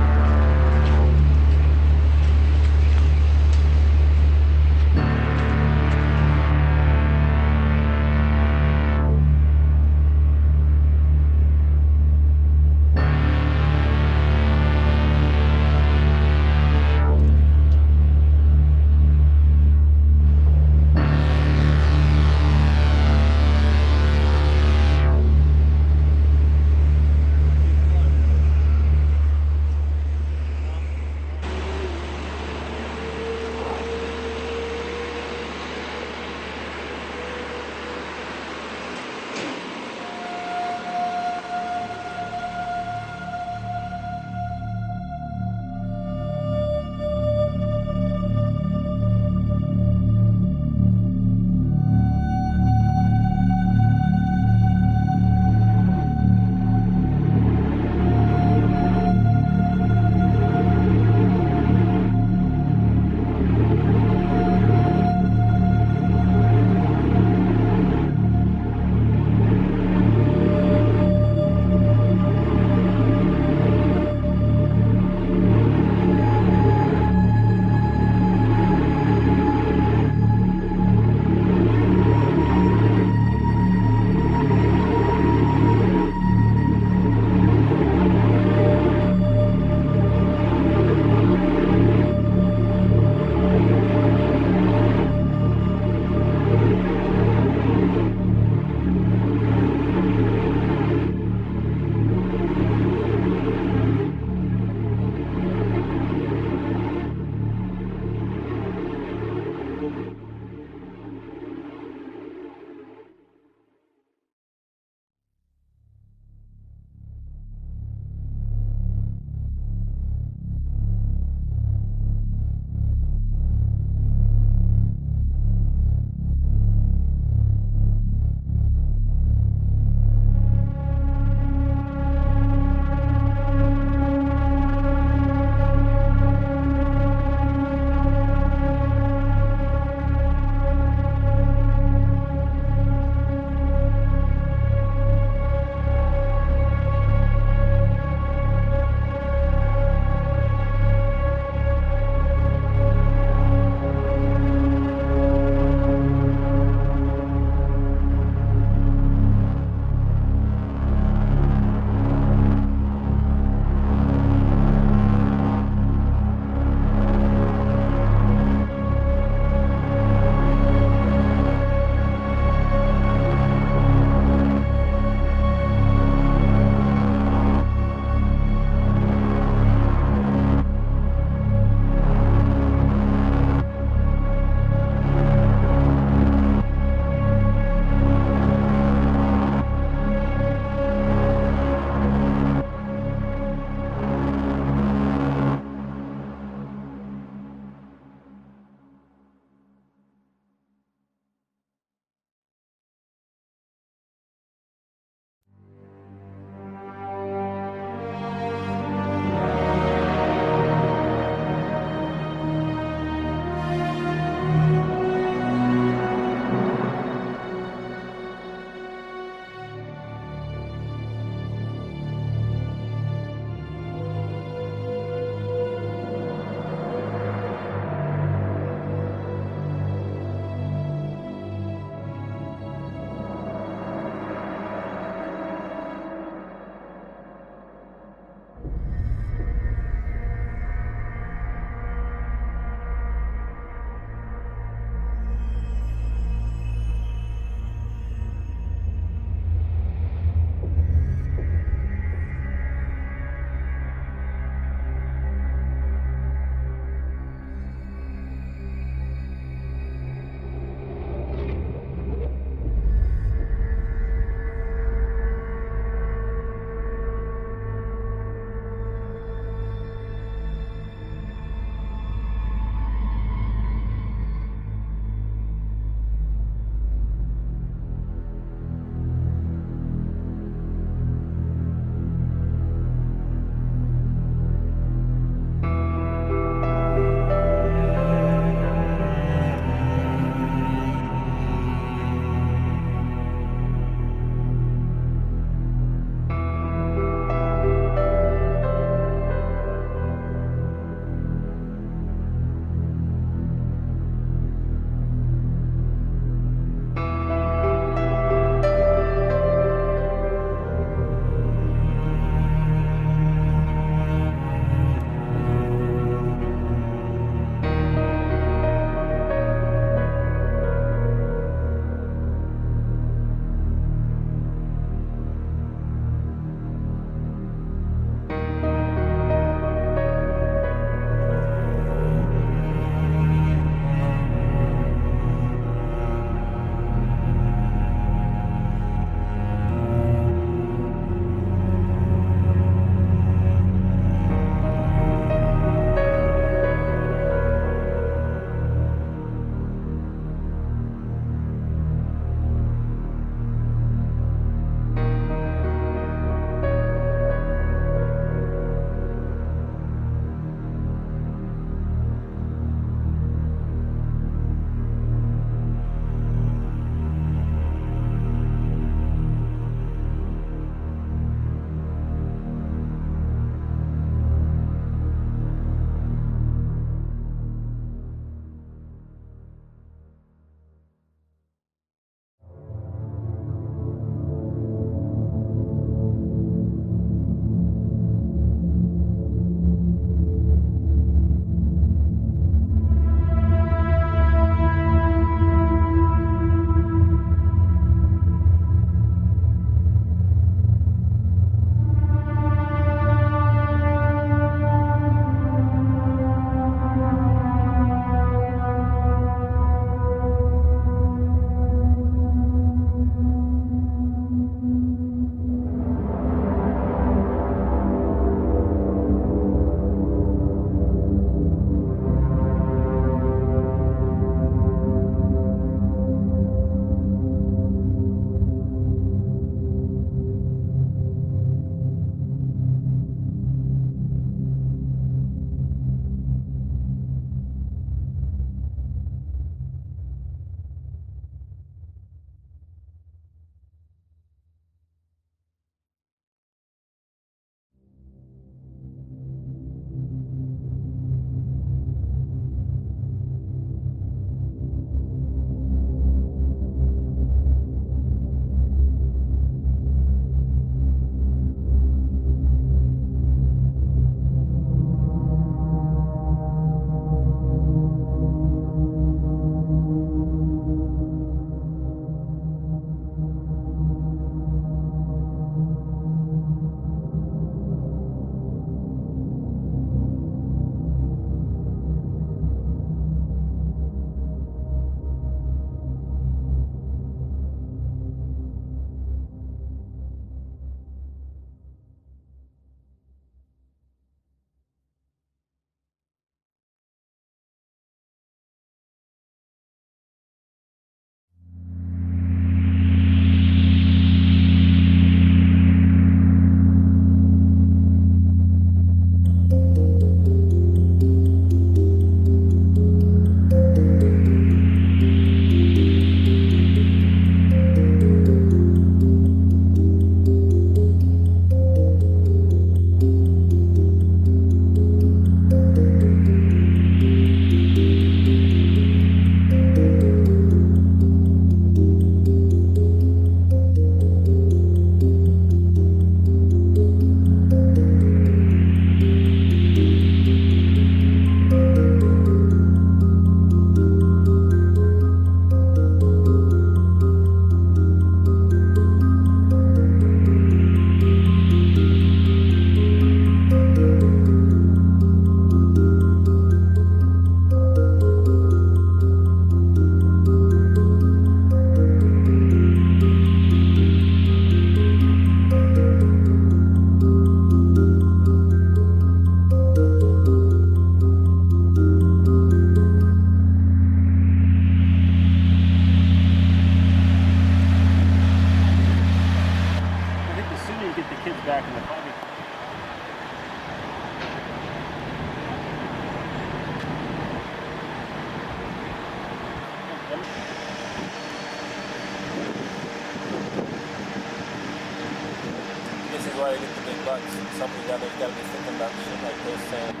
try to get the big bucks. Somebody down there's got to be thinking about shit like this. And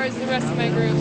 Where's the rest of my group?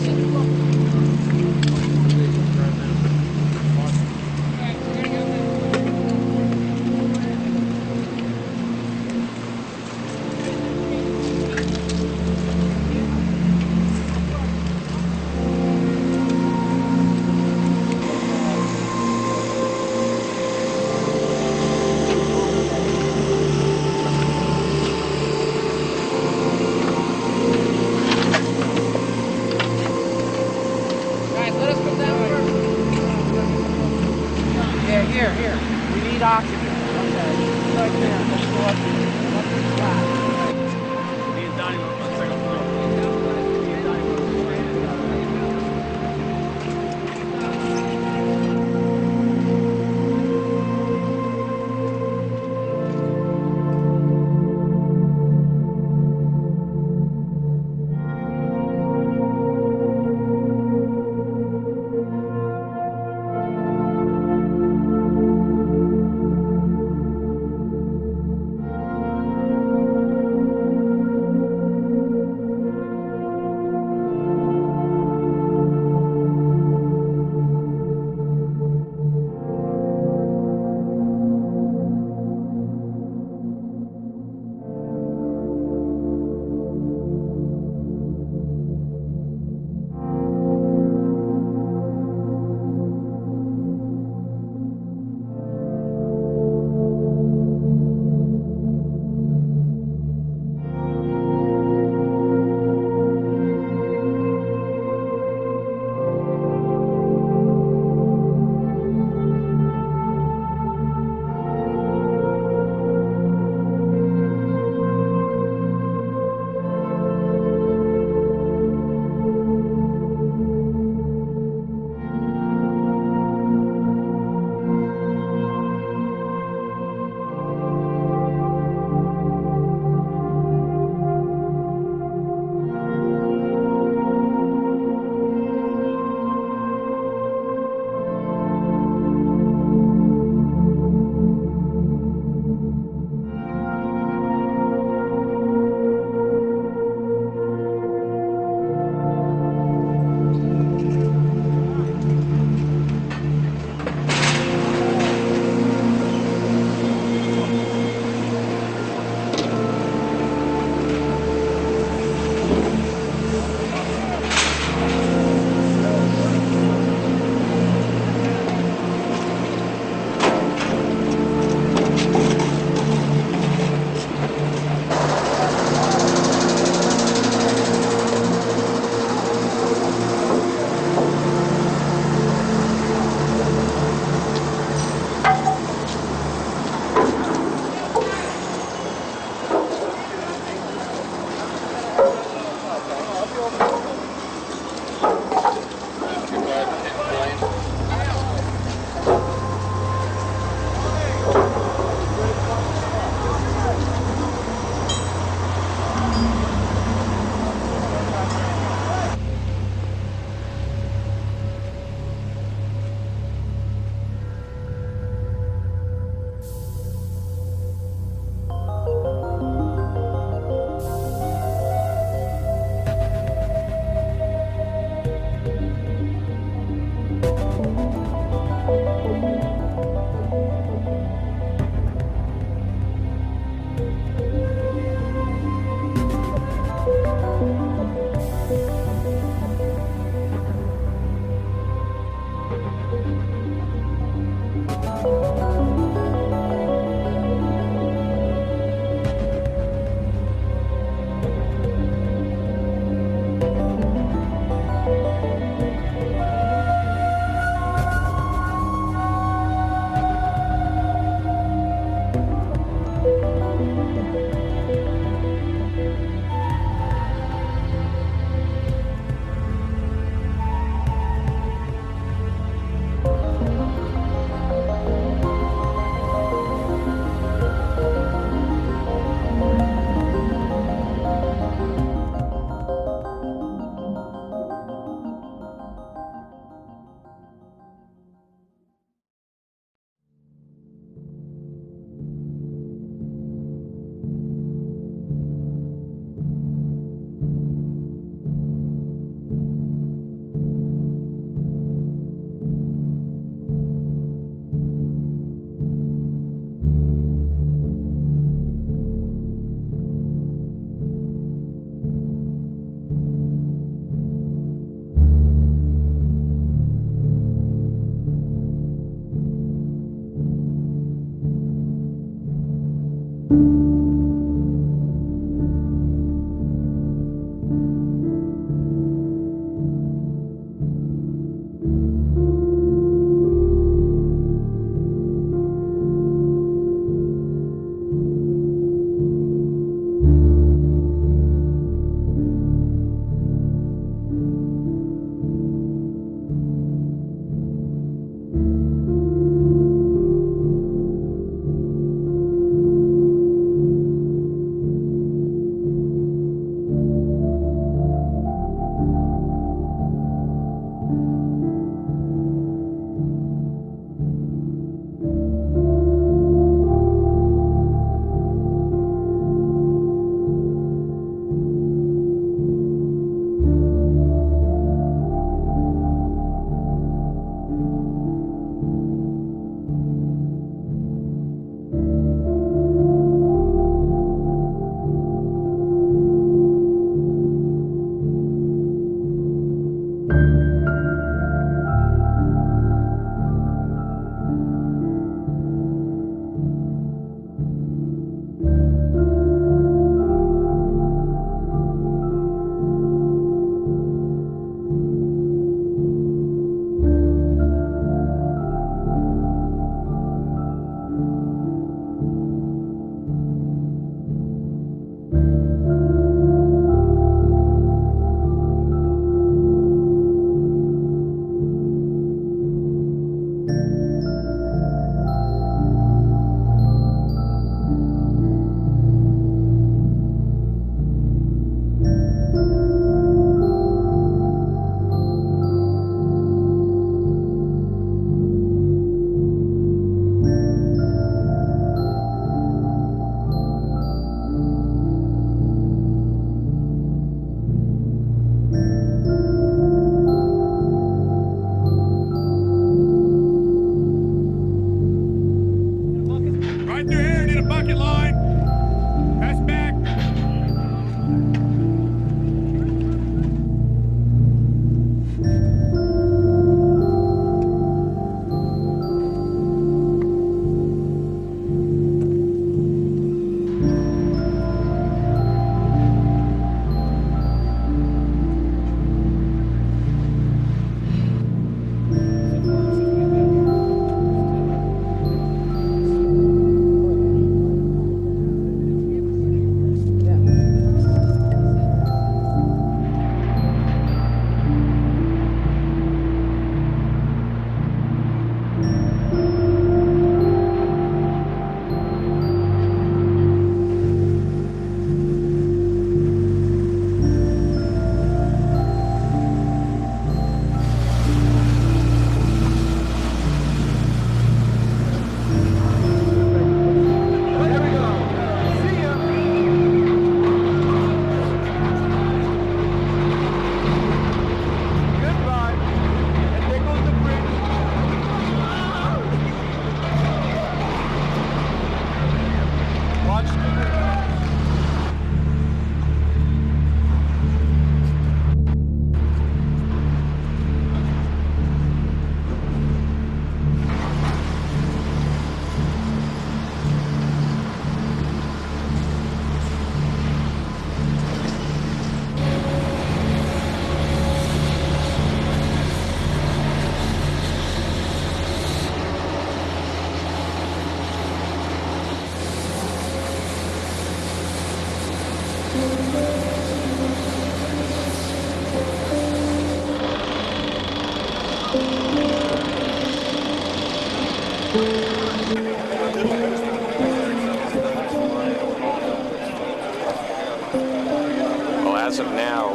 Well, as of now,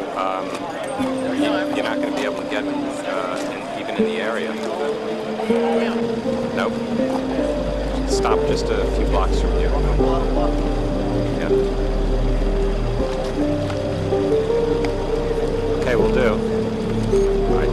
you're not going to be able to get even in the area. Nope. Stop just a few blocks from you. Yeah. Okay, we'll do. All right.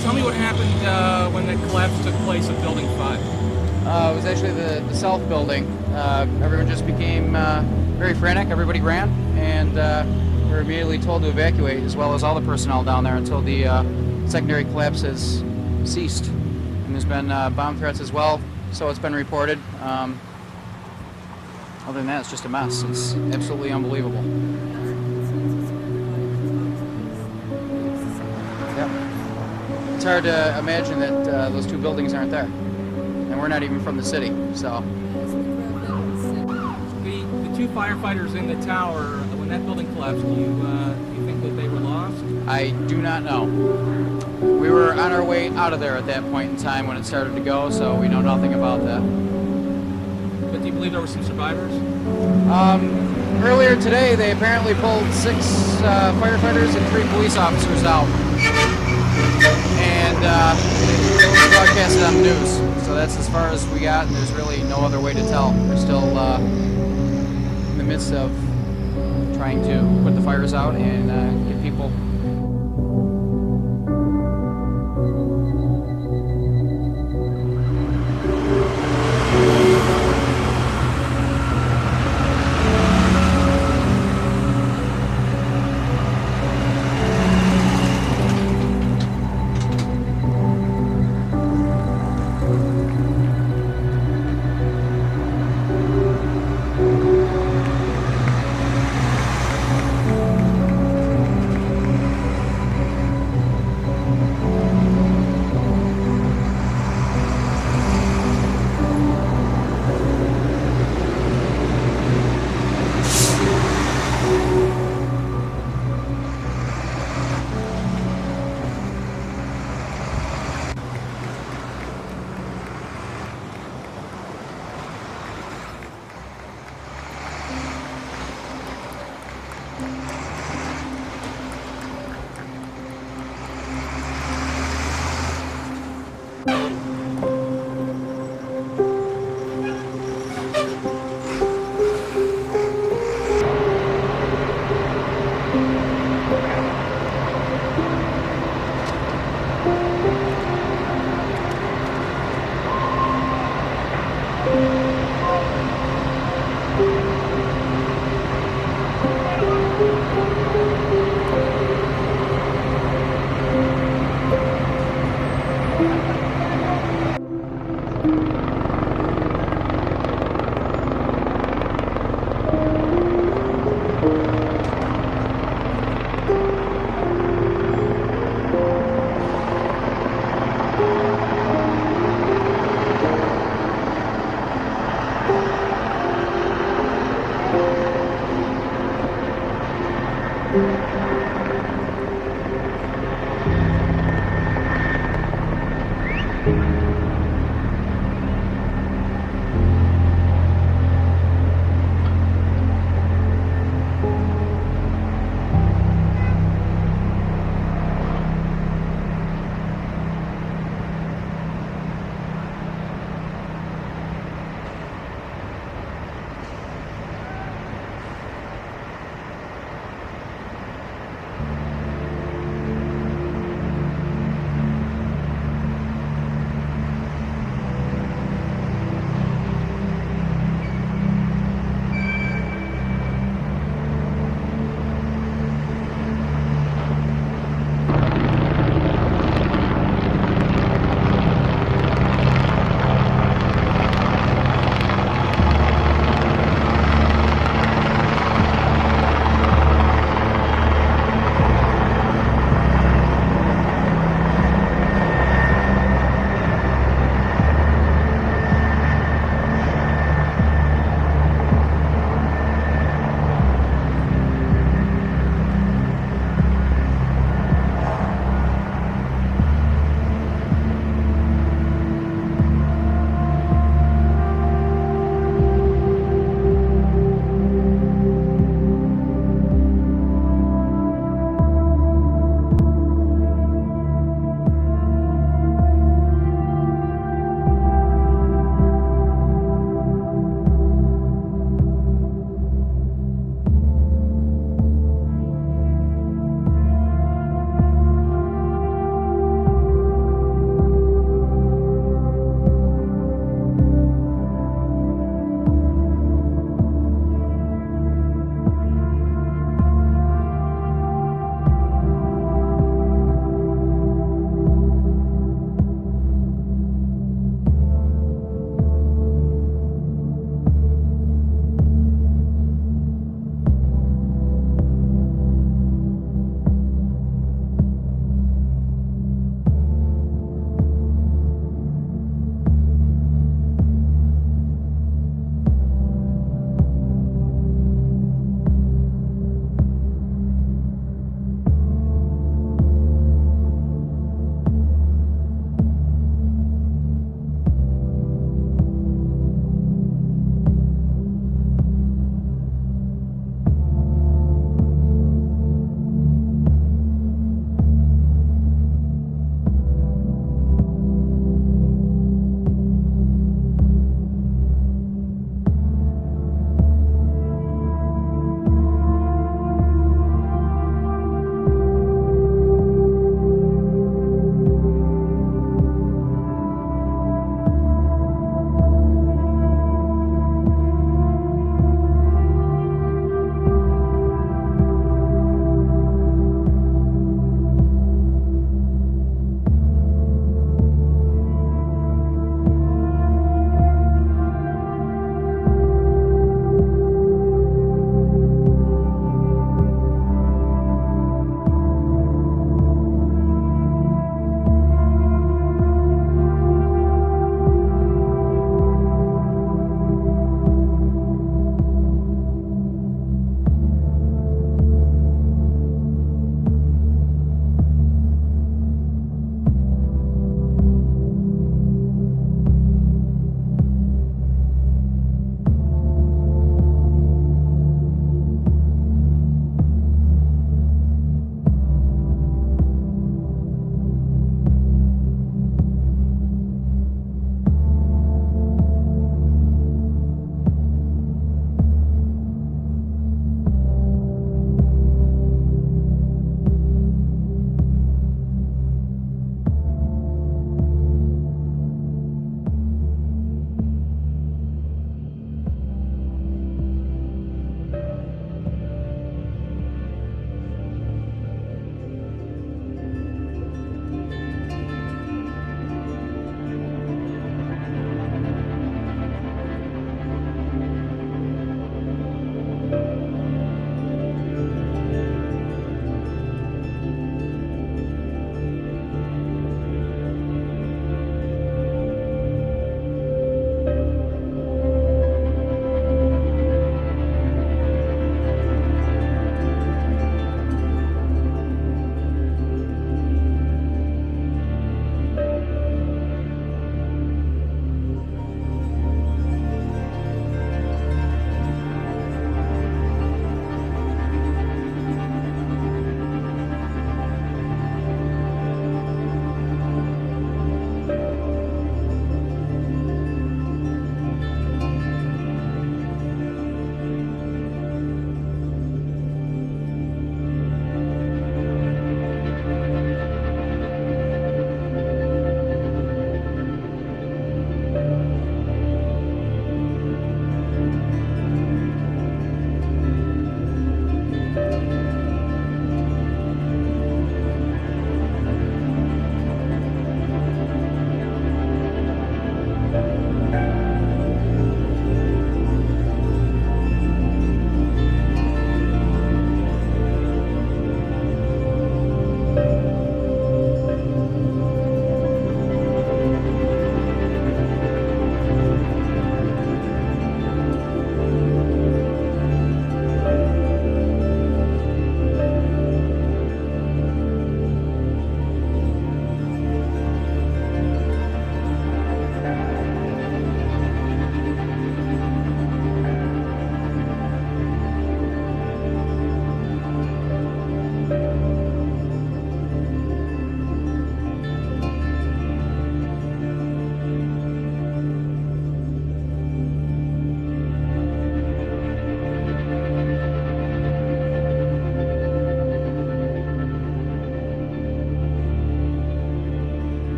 Tell me what happened when the collapse took place of Building 5. It was actually the south building. Everyone just became very frantic. Everybody ran, and we were immediately told to evacuate, as well as all the personnel down there, until the secondary collapse has ceased. And there's been bomb threats as well, so it's been reported. Other than that, it's just a mess. It's absolutely unbelievable. It's hard to imagine that those two buildings aren't there, and we're not even from the city. So The two firefighters in the tower, when that building collapsed, do you think that they were lost? I do not know. We were on our way out of there at that point in time when it started to go, so we know nothing about that. But do you believe there were some survivors? Earlier today, they apparently pulled 6 firefighters and 3 police officers out. And it was broadcasted on the news, so that's as far as we got, and there's really no other way to tell. We're still in the midst of trying to put the fires out and get people.